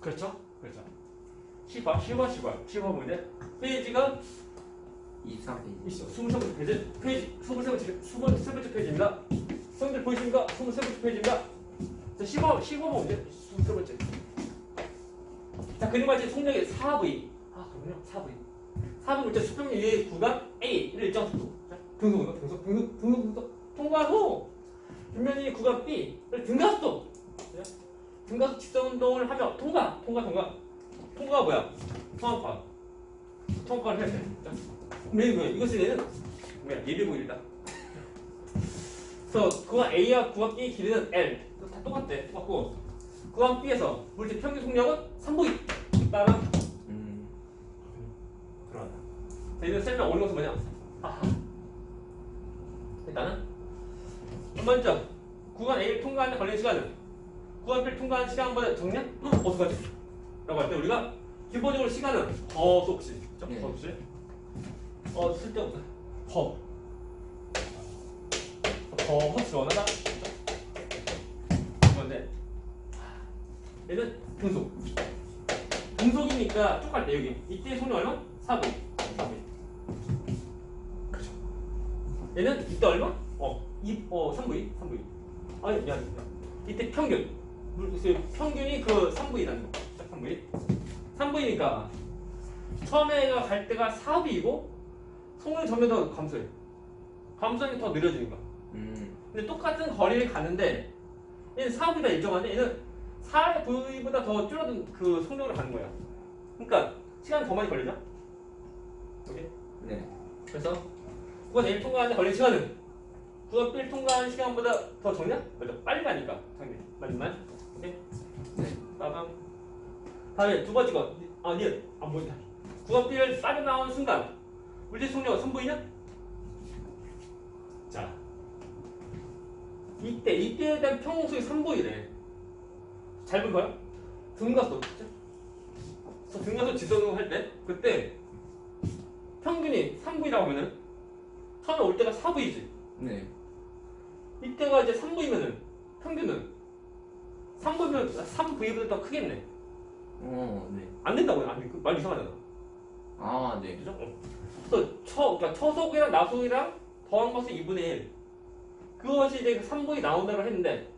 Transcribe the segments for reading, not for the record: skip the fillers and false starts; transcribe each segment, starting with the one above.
그렇죠? 그렇죠. 10번 문제. 페이지가 23페이지. 있어. 23번째 페이지. 페이지 23번째 페이지입니다. 성들 보이십니까? 23번째 페이지입니다. 자, 15번 문제. 23번째. 자, 그림 맞지 속력이 4V. 아, 그럼요. 4V. 4V 물체 수평 위의 구간 A를 일정 속도. 등속 통과 후 분명히 구간 B를 등가속도. 등가속 직선 운동을 하며 통과가 뭐야? 통합과를 해야 돼. 왜? 이것을 얘는 뭐야? 예비구일이다. 그래서 구간 A와 구간 B 길이는 L. 다 똑같고 구간 B에서 물체 평균 속력은 3V. 따라 들어간다. 자, 이제 설명 오는 것은 뭐냐? 일단은 먼저 구간 A를 통과하는 걸리는 시간은 구간 B를 통과하는 시간보다 적냐? 어떡하지? 라고 할 때 우리가 기본적으로 시간은 거속시, 그렇죠? 네. 거속시. 쓸데없다. 허스 원하다. 그런데 얘는 등속. 등속이니까 쭉 갈 때 여기 이때 속력 얼마? 4V. 그렇죠. 얘는 이때 얼마? 3V. 아니 미안. 이때 평균. 평균이 그 3V라는 거. 3V니까 처음에 갈 때가 4V이고 속력이 점점 더 감소해. 감소하니 더 느려지는 거야. 근데 똑같은 거리를 가는데 얘는 4V가 일정한데 얘는 4V보다 더 줄어든 그 속력으로 가는 거야. 그러니까 시간이 더 많이 걸리죠? 오케이? 네. 그래서 구간 A를 통과하는 걸리는 시간은 구간 B를 통과하는 시간보다 더 적냐? 맞아. 빨리 가니까. 맞지만. 오케이? 네. 다음에 두 번째 거. 니은. 안 보인다. 구간 B를 빠져나오는 순간 물질 속력은 선보이냐? 자. 이때에 대한 평행속이 3보이네. 잘 볼까요? 등가속. 그렇죠? 등가속 지선을 할 때 그때 평균이 3V라고 하면은 처음에 올 때가 4V지. 네. 이때가 이제 3V면은 평균은 3V보다 더 크겠네. 네. 안 된다고요? 안 돼. 말 이상하잖아. 네. 그죠? 그러니까 초속이랑 나속이랑 더한 것은 2분의 1. 그것이 이제 3V 나온다고 했는데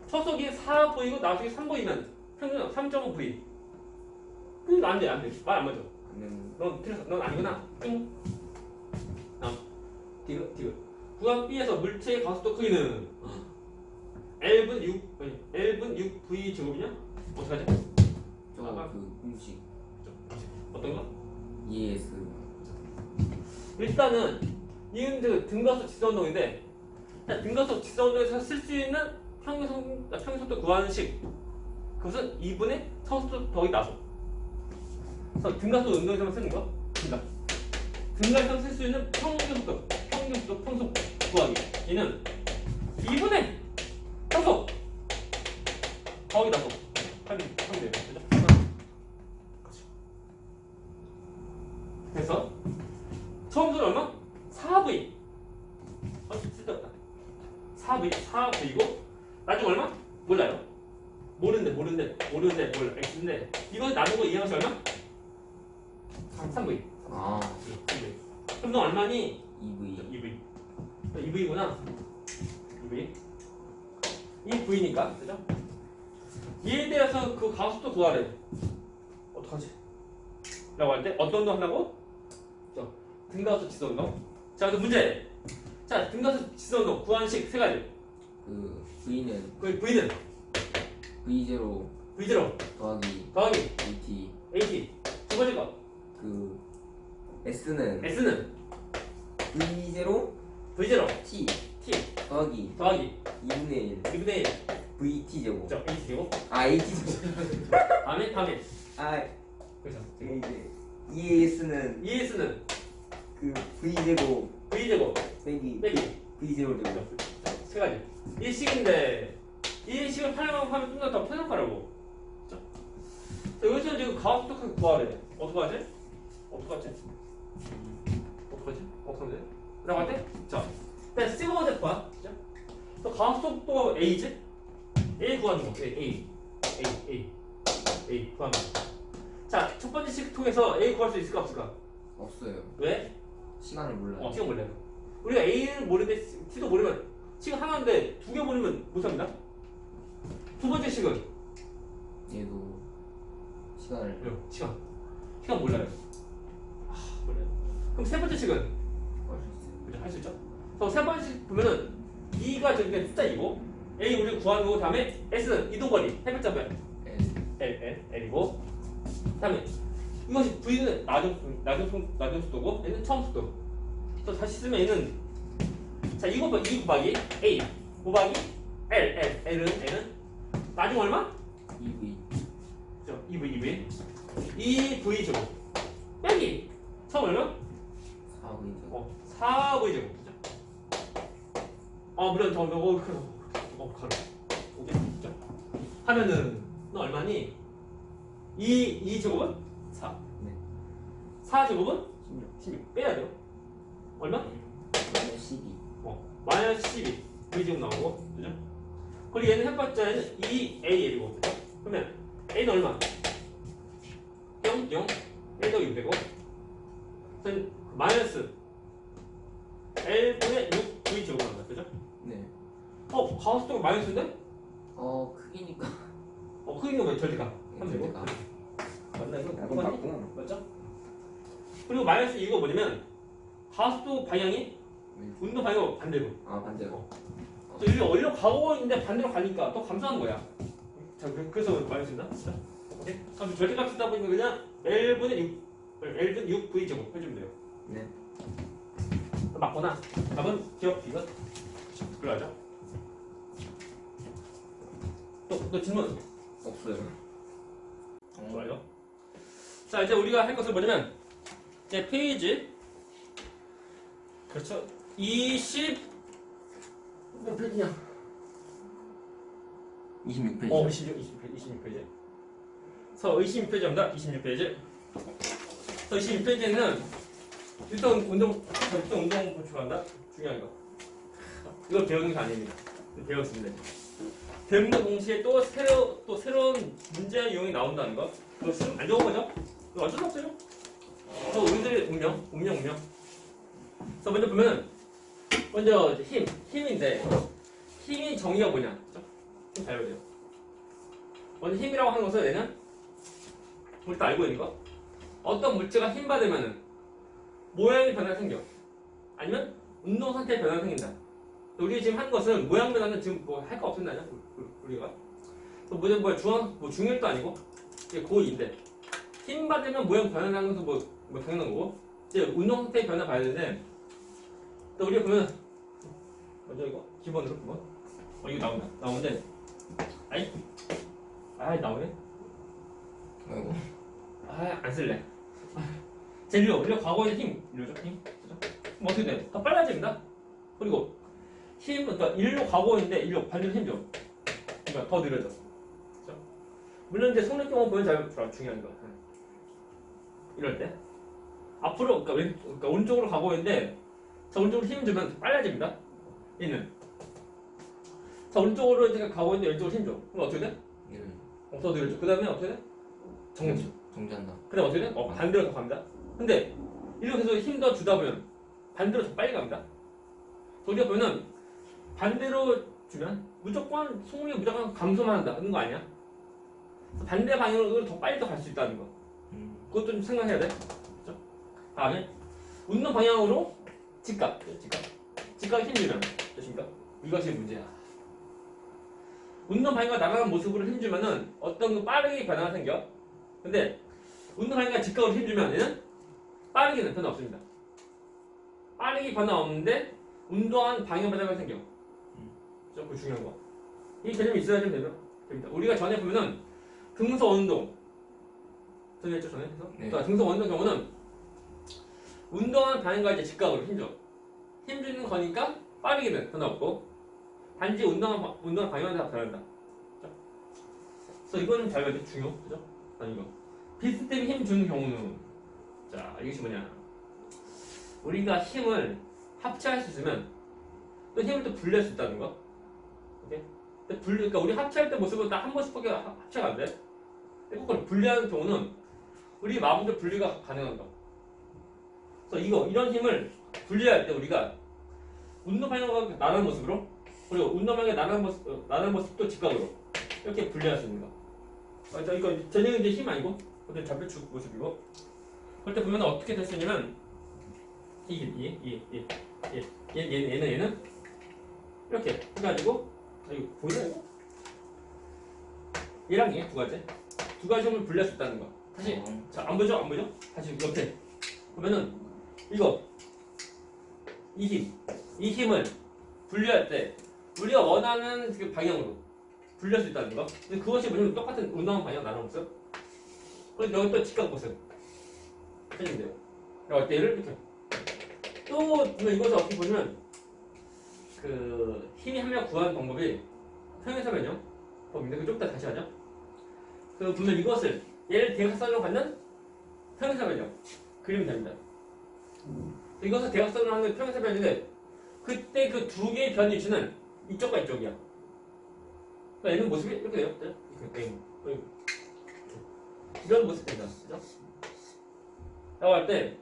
초속이 4V고 나속이 3V면 평균은 3.5V. 그건 안 돼. 말 안 맞아. 넌 틀렸어. 넌 아니구나. 띵. 디귿. 구간 B에서 물체의 가속도 크기는 L분 6V 제곱이냐? 어떡하지? 그 공식 어떤 거? ES. 일단은 이은 등가속 지선운동인데 등가속 지선운동에서 쓸 수 있는 평균속도 구하는 식 그것은 2분의 차속도 더하기 나속. 그래서 등가속 운동에서만 쓰는 거 등가에서 쓸 수 있는 평균속도 구하기. 얘는 2분의 차속 더하기 나속 하면 돼요. 그죠? 그래서 처음으로 얼마? 4V. 쓸데없다. 4V고 나중에 얼마? 몰라요. 모르는데 몰라. X인데 이거 나누고 이항시 얼마? 3V. 그럼 너 얼마니? 2V구나. 2V. 이 V니까 그죠? 이에 대해서 그 가속도 구하래. 어떡하지? 라고 할 때 어떤 운동 한다고? 등가속 지선운동. 자, 그래서 문제. 자, 등가속 지선운동 구하는 식 세 가지. 그 V는 V0 더하기 AT. 두 번째 거. 그 S는 V0 T T 더하기 2분의 1 VT 제곱. 그죠? AT 제곱. AT 제곱. 다음에 그래서 이제 ES는 그 V 제곱 빼기 V 제곱 제곱. 세 가지. 이 식인데 이 식을 활용하면 좀 더 편협하라고. 그죠? 자, 여기서 지금 가속도 구하래. 어떡하지? 라고 할 때? 자, 일단 시그마 봐. 그죠? 또 가속도 A지? A 구하는 거. A. A 구하면. 자, 첫 번째 식 통해서 A 구할 수 있을까 없을까? 없어요. 왜? 시간을 몰라요. 시간 몰라요. 우리가 A는 모르는데 T도 모르면 식은 하나인데 두 개 모르면 못 삽니다. 두 번째 식은 얘도 시간을 왜요? 시간 몰라요. 몰라요. 그럼 세 번째 식은 할수 있어요. 할 수 있죠? 그래서 세 번째 식 보면은 2가 저기 숫자 2고 A 우리 구하는 거고 다음에 S는 이동거리 해봤자 뭐야? L이고 다음에 이것이 V는 나중 속도고 얘는 처음 속도. 또 다시 쓰면 얘는 자 이거 봐, 2 곱하기 A 곱하기 L은 나중 얼마? 2V 그죠? 2V 2V 제곱 빼기 처음 얼마? 4V 4V 제곱 그죠? 물론 가로 오케이 그죠? 하면은 너 얼마니? 2 제곱은 4 네. 4 제곱은 16 16 빼야 돼요 얼마? 12 마이너스 12 V 제곱 나오고 그죠? 그리고 얘는 해봤자는 2AL이고 그죠? 그러면 A는 얼마? 0 0 1 더하기 6 되고 그래서 마이너스 L분의 6 V 제곱 나온다 그죠? 네. 가우스도가 마이너스인데? 크기니까 크기가 왜 저리가? 3 제곱? 제가 맞나 이거? 약간 맞고 맞죠? 그리고 마이너스 이거 뭐냐면 가우스도 방향이 운동 방향 반대로 반대로 그래서 여기 원래 가고 있는데 반대로 가니까 또 감소하는 거야. 자, 그래서 마이너스인다. 자, 오케이. 그럼 절대값 쓰다 보니까 그냥 L분의 6V 제곱 해주면 돼요. 네. 맞거나 답은 기억 이것 그러죠. 또 질문 없어요. 좋아요. 자 이제 우리가 할 것은 뭐냐면 이제 페이지 그렇죠. 20몇 페이지냐? 26페이지. 26페이지. 그래서 26페이지입니다. 26페이지. 그래서 26페이지에는 일단 운동 보충한다. 중요한 거. 이걸 배우는 게 아닙니다. 배웠습니다. 대문과 동시에 또 새로운 문제 유형이 나온다는 거. 그거 쓰면 안 좋은 거죠? 이거 어쩔 수 없어요. 그래서 우리들의 운명. 그래서 먼저 보면 먼저 힘인데 힘이 정의가 뭐냐? 그렇죠? 힘 잘 보세요. 먼저 힘이라고 하는 것은 얘는 우리 다 알고 있는 거. 어떤 물체가 힘 받으면은 모양의 변화가 생겨. 아니면 운동 상태의 변화가 생긴다. 우리 지금 한 것은 모양 변화는 지금 뭐 할 거 없었나요? 우리가. 뭐 중1도 아니고 이게 고2인데 힘 받으면 모양 변화하는 것은 뭐 당연한 거고 이제 운동 상태의 변화 봐야 되는데 또 우리가 보면 먼저 이거 기본으로 보면 이거 나오는데 나오네. 아이고. 안 쓸래. 제일 우리가 과거의 힘 이러죠 힘. 그죠? 그럼 어떻게 돼? 더 빨라집니다. 그리고 힘 그러니까 일로 가고 있는데 일로 반대로 힘 줘. 그러니까 더 느려져. 그죠? 물론 이제 속력경험 보면 잘 중요한 거. 이럴 때 앞으로 그러니까 오른쪽으로 가고 있는데 자 오른쪽으로 힘 주면 빨라집니다. 얘는 자 오른쪽으로 이제 가고 있는데 왼쪽으로 힘 줘. 그럼 어떻게 돼? 더 느려져. 그 다음에 어떻게 돼? 정지한다. 그 다음에 어떻게 돼? 반대로 더 갑니다. 근데 이렇게 해서 힘 더 주다 보면 반대로 더 빨리 갑니다. 우리가 보면은 반대로 주면 무조건 속력이 무조건 감소만 한다는 거 아니야? 그래서 반대 방향으로 더 빨리 더 갈 수 있다는 거. 그것도 좀 생각해야 돼. 그렇죠? 다음에 운동 방향으로 직각 힘 주면 됐습니까? 이것이 문제야. 운동 방향과 나가는 모습으로 힘 주면은 어떤 그 빠르게 변화가 생겨. 근데 운동 방향과 직각으로 힘 주면 얘는 빠르게는 변화 없습니다. 빠르게 변화 없는데 운동한 방향 변화가 생겨. 그죠? 그 중요한 거. 이 개념이 있어야 좀 됩니다. 우리가 전에 보면은 등소 운동 전에 했죠 전에 해서. 네. 등소 운동 경우는 운동한 방향과 이제 직각으로 힘 줘. 힘 주는 거니까 빠르게는 변화 없고 단지 운동한 방향만 다 변한다. 그죠? 그래서 이거는 잘 봐야 돼. 중요. 그죠? 이거 비스템 힘 주는 경우는 자 이것이 뭐냐? 우리가 힘을 합체할 수 있으면 또 힘을 또 분리할 수 있다는 거. 오케이? 그러니까 우리 합체할 때 모습은 딱 한 번씩밖에 합체가 안 돼. 그걸 분리하는 경우는 우리 마음대로 분리가 가능한 거. 그래서 이런 힘을 분리할 때 우리가 운동 방향과 나가는 모습으로 그리고 운동 방향에 나가는 모습도 직각으로 이렇게 분리할 수 있는 거. 그러니까 이거 전혀 이제 힘 아니고 어떤 좌표축 모습이고. 그럴 때 보면 어떻게 될 수 있냐면 얘는 이렇게 해가지고 이거 보이나 이거? 얘랑 얘 두 가지 힘을 분리할 수 있다는 거. 다시 자, 안 보죠? 다시 옆에 보면은 이 힘을 분리할 때 우리가 원하는 그 방향으로 분리할 수 있다는 거. 근데 그것이 뭐냐면 똑같은 운동한 방향 나눠 모습. 그래서 여기 또 직각 모습 해주면 돼요. 그러니까 얘를 이렇게 또 보면 이것을 어떻게 보면 그 힘이 한 명 구하는 방법이 평행사 변형 법인데 그 좀 이따 다시 하죠. 그 보면 이것을 얘를 대각선으로 갖는 평행사 변형 그리면 됩니다. 이것을 대각선으로 하는 평행사 변형인데 그때 그 두 개의 변 위치는 이쪽과 이쪽이야. 그러니까 얘는 모습이 이렇게 돼요. 이렇게 이런 모습이 된다. 그죠? 라고 할 때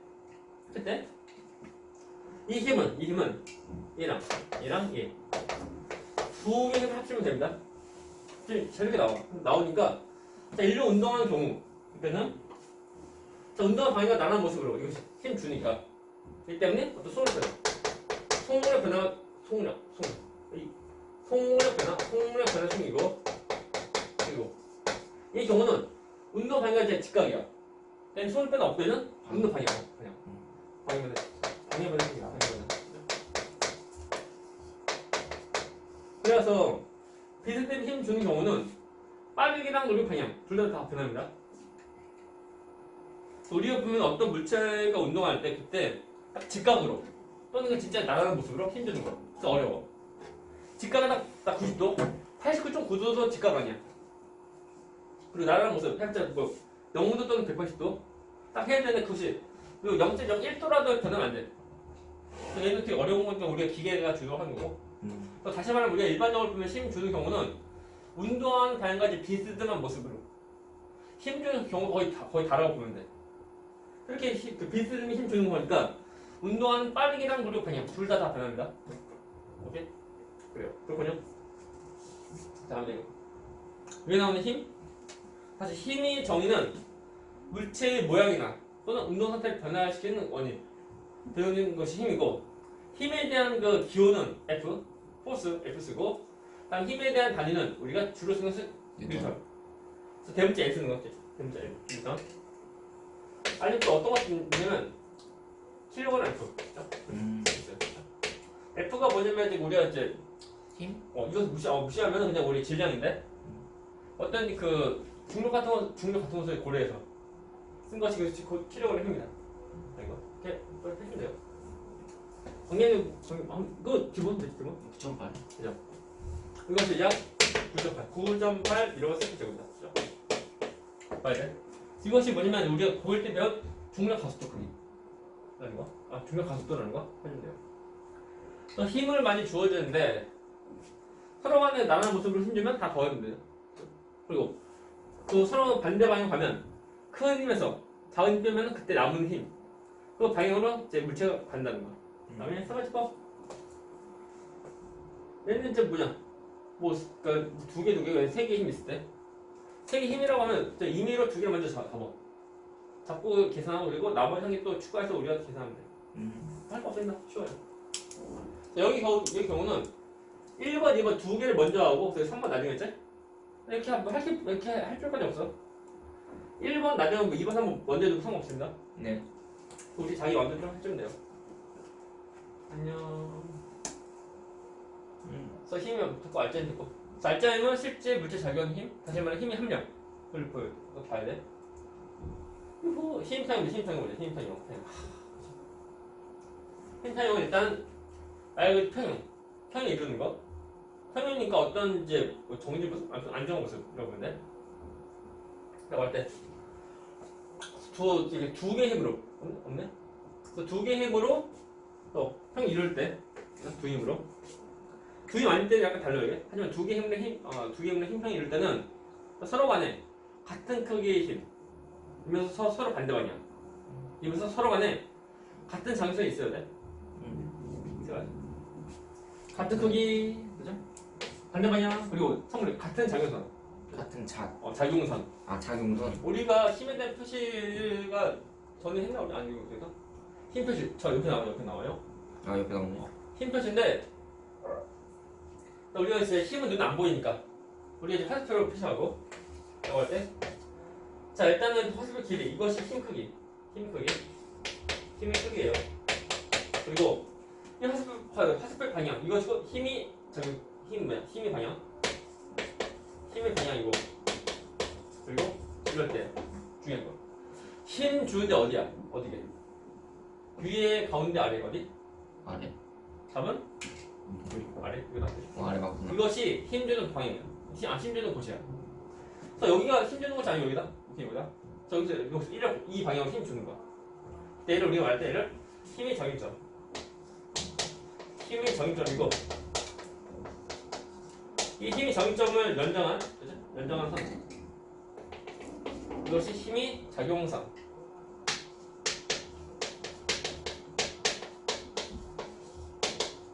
그때 이 힘은 얘랑 얘 두 개의 힘을 합치면 됩니다. 저렇게 나오니까 자, 일로 운동하는 경우 그때는 자, 운동한 방향과 나란 모습으로 이것이 힘 주니까 이 때문에 어떤 송울의 변화 송울의 변화 생기고 그리고 이 경우는 운동 방향과 이제 직각이야. 손을 빼는 없대는 운동 방향 변화 생기다. 그래서 비슷한 힘 주는 경우는 빠르기랑 노력 방향 둘 다 변합니다. 우리가 보면 어떤 물체가 운동할 때 그때 딱 직각으로 또는 진짜 나가는 모습으로 힘 주는 거. 그래서 어려워. 직각은 딱 90도, 89.9도도 직각 아니야. 그리고 나가는 모습 살짝 뭐 0도 또는 180도 딱 해야 되는데 그것이 그리고 0.01도라도 변하면 안 돼. 얘는 되게 어려운 거니까 우리가 기계가 주도하는 거고. 다시 말하면 우리가 일반적으로 보면 힘 주는 경우는 운동하는 방향과 비슷한 모습으로 힘 주는 경우 거의 다라고 보면 돼. 그렇게 비슷한 힘 주는 거니까 운동하는 빠르기랑 노력 방향 둘 다 변합니다. 오케이? 그래요. 그렇군요. 다음에 위에 나오는 힘. 사실 힘의 정의는 물체의 모양이나 또는 운동 상태를 변화시키는 원인 되는 것이 힘이고 힘에 대한 그 기호는 F, 포스 F 쓰고 다음 힘에 대한 단위는 우리가 주로 쓰는 것은 뉴턴. 그래서 대문자 L 쓰는 거지. 대문자 L, 뉴턴. 아니 또 어떤 것 같냐면 킬로그램 F. F가 뭐냐면 이제 우리가 이제 힘? 이거 무시하면 그냥 우리 질량인데 어떤 그 중력 같은 것을 고려해서 쓴 것이 킬로그램 힘이다. 이거 이렇게 해주면 돼요. 당연히 그 기본. 9.8. 그죠? 이것이 약 9.8 이러고 세트적입니다. 그죠? 봐야 돼. 이것이 뭐냐면 우리가 고일 때 배운 중력 가속도 크기라는 거. 중력 가속도라는 거 해주면 돼요. 또 힘을 많이 주어지는데 서로 간에 나라는 모습으로 힘주면 다 더해면 돼요. 그리고 또 서로 반대 방향 가면 큰 힘에서 작은 힘 빼면 그때 남은 힘 그 방향으로 이제 물체가 간다는 거. 다음에 사가지법. 얘는 이제 뭐냐? 그러니까 두 개, 세 개 힘 있을 때. 세 개 힘이라고 하면 임의로 두 개를 먼저 잡아. 잡고 계산하고 그리고 나머지 한 개 또 추가해서 우리가 계산하면 돼. 할 거 없습니다. 쉬워요. 여기 경우는 1번, 2번 두 개를 먼저 하고 그래서 3번 나중에 했지? 이렇게 할 필요까지 없어. 1번 나중에 하고 2번, 3번 먼저 해도 상관없습니다. 네. 우리 자기 완전 좀 해주면 돼요. 안녕. 그래서 힘이 듣고 알짜임 듣고. 알짜임은 실제 물체 작용 힘. 다시 말해 힘의 함량. 그걸 그거 봐야 돼. 그리고 힘타용 뭐지? 힘타용은 일단 평형 이루는 거. 평형이니까 어떤 이제 정해진 모습, 안정한 모습이라고 보면 돼. 라고 할 때. 두 개의 힘으로 없네? 그 두 개의 힘으로 또 평 이룰 때 두 힘으로 두 힘 아닐 때는 약간 달라요. 하지만 두 개의 힘으로 힘평 이룰 때는 서로 간에 같은 크기의 힘. 이면서 서로 반대 방향. 이면서 서로 간에 같은 장소에 있어야 돼. 제가 같은 크기, 그죠? 반대 방향 그리고 성물 같은 작용선. 같은 작용선. 작용선. 우리가 힘에 대한 표시가 전에 했나 우리 아니고 그래서 힘 표시 저 옆에 나와요. 옆에 나와요. 옆에 나오네. 힘 표시인데 우리가 이제 힘은 눈 안 보이니까 우리가 이제 화살표로 표시하고 이거 할 때. 자 일단은 화살표 길이 이것이 힘 크기. 힘의 크기예요. 그리고 이 화살표 방향 이거 힘이 힘의 방향. 힘의 방향이고 그리고 이럴 때 중요한 거. 힘 주는데 어디야? 어디게? 위에 가운데 아래 어디? 아래. 답은? 아래 이거 나쁘지? 아래 맞구나. 이것이 힘 주는 방향이야. 힘 주는 곳이야. 그래서 여기가 힘 주는 곳이 아니고 여기다. 오케이 여기다. 여기서 이 방향으로 힘 주는 거야. 얘를 우리가 말할 때 얘를 힘의 적임점. 힘의 적임점이고 이 힘의 적임점을 연장한 그죠? 연장한 선. 이것이 힘의 작용선.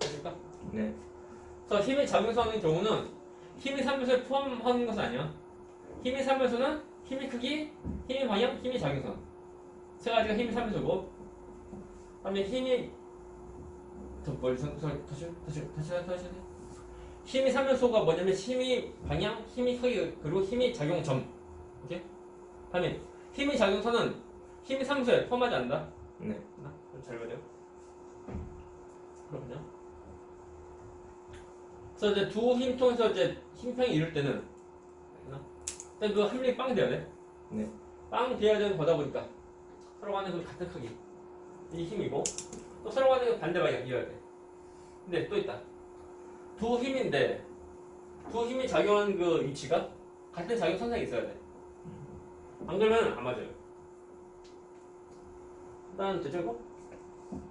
됐을까? 네. 그래서 힘의 작용선의 경우는 힘의 삼요소에 포함하는 것은 아니야. 힘의 삼요소는 힘의 크기, 힘의 방향, 힘의 작용선. 세 가지가 힘의 삼요소고, 그다음에 힘이 더 멀리서 다시. 힘의 삼요소가 뭐냐면 힘의 방향, 힘의 크기 그리고 힘의 작용점. 오케이? 그다음에 힘의 작용선은 힘의 삼요소에 포함하지 않는다. 네. 잘 봐요. 그렇군요. 그래서 이제 두 힘 통해서 이제 힘평이 이룰 때는 일단 그 함량이 빵 돼야 돼. 네. 빵 돼야 되는 거다 보니까 서로 간에 그 같은 크기 이 힘이고 또 서로 간에 반대 방향이어야 돼. 근데 또 있다. 두 힘인데 두 힘이 작용하는 그 위치가 같은 작용 선상에 있어야 돼. 안 그러면 안 맞아요. 일단 됐죠 이거?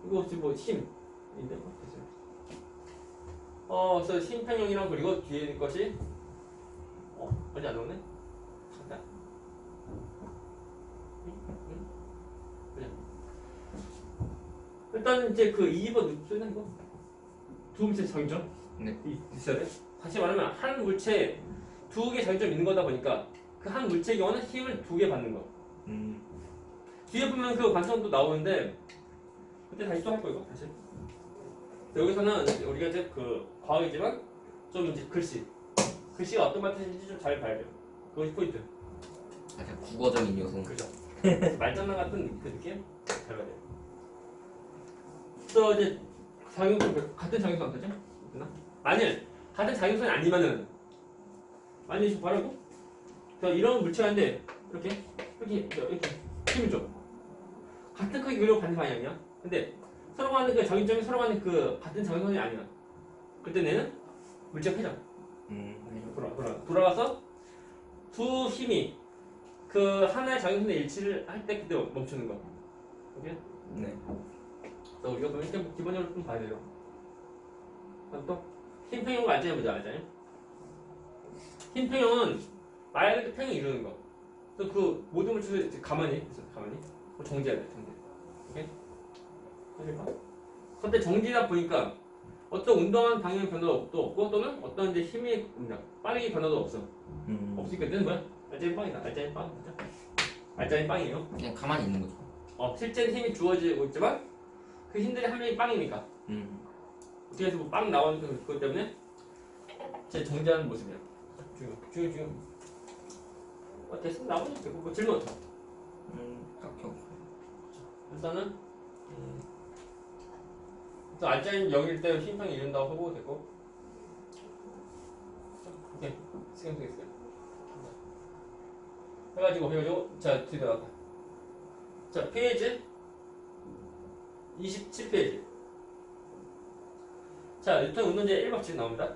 이거 지금 뭐 힘인데 뭐 됐어요. 그래서 힘평형이랑 그리고 뒤에 것이 어디 안 나오네? 잠깐. 그냥. 일단 이제 그 2번 쓰는 거. 두 물체 장점? 네. 있어야 돼. 다시 말하면 한 물체에 두 개 장점이 있는 거다 보니까 그 한 물체의 경우는 힘을 두 개 받는 거. 뒤에 보면 그 관성도 나오는데 그때 다시 또 할 거예요. 다시. 여기서는 우리가 이제 그 과학이지만 좀 이제 글씨가 어떤 말뜻인지 좀 잘 봐야 돼요. 그것이 포인트. 약간 국어적인 요소. 그죠. 말장난 같은 그 느낌 잘 봐야 돼요. 또 이제 작용선 같은 작용선 그죠? 됐나? 만일 같은 작용선이 아니면은 만일 지금 바라고 이런 물체인데 이렇게 힘을 줘. 같은 크기 그리고 반대 방향이야. 근데 서로 간의 그 작용점이 서로 간의 그 같은 작용선이 아니야. 그때 얘는 물체가 회전. 돌아가서 두 힘이 그 하나의 작용선에 일치를 할 때 그때 멈추는 거. 오케이? 네. 그래서 우리가 그럼 일단 기본적으로 좀 봐야 돼요. 그럼 또 힘평형을 알잖아요, 먼저 알잖아요. 힘평형은 말 그대로 평이 이루는 거. 그래서 그 모든 물체를 가만히 정지해야 돼, 정지. 오케이? 해볼까? 그런데 정지다 보니까 어떤 운동한 방향의 변화도 없고 또는 어떤 이제 힘의 빠르게 변화도 없어. 없으니까 얘는 뭐야? 알짜리 빵이다. 알짜리 빵. 그죠? 알짜리 빵이에요. 그냥 가만히 있는 거죠. 실제는 힘이 주어지고 있지만 그 힘들의 함량이 빵이니까. 어떻게 해서 뭐 빵 나오는 그것 때문에 제 정지하는 모습이야. 중요. 됐으면 나머지 되고 뭐 질문 어떡해? 딱히 없어요. 일단은 또 알짜리 0일 때 힘평이 이룬다고 하고 됐고 오케이 시간 되겠어요. 해가지고 자 뒤에 나갔다. 자 페이지 27페이지. 자 뉴턴 운동제 1법칙 나옵니다.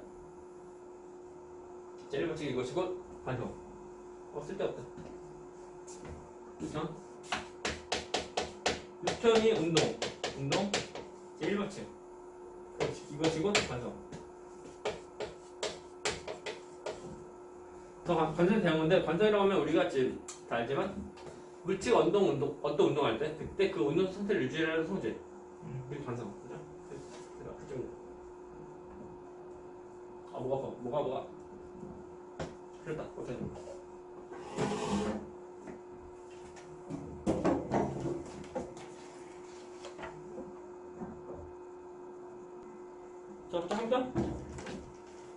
자 1법칙 이것이고 반성. 쓸데없다. 뉴턴이 운동 제 1법칙 이것이고 반성. 관성이 되는 건데 관성이라고 하면 우리가 지금 다 알지만 물체가 어떤 운동할 때 그때 그 운동 상태를 유지하는 성질 그게 관성 그죠? 아 뭐가 그랬다 어쩌니 저부터 함께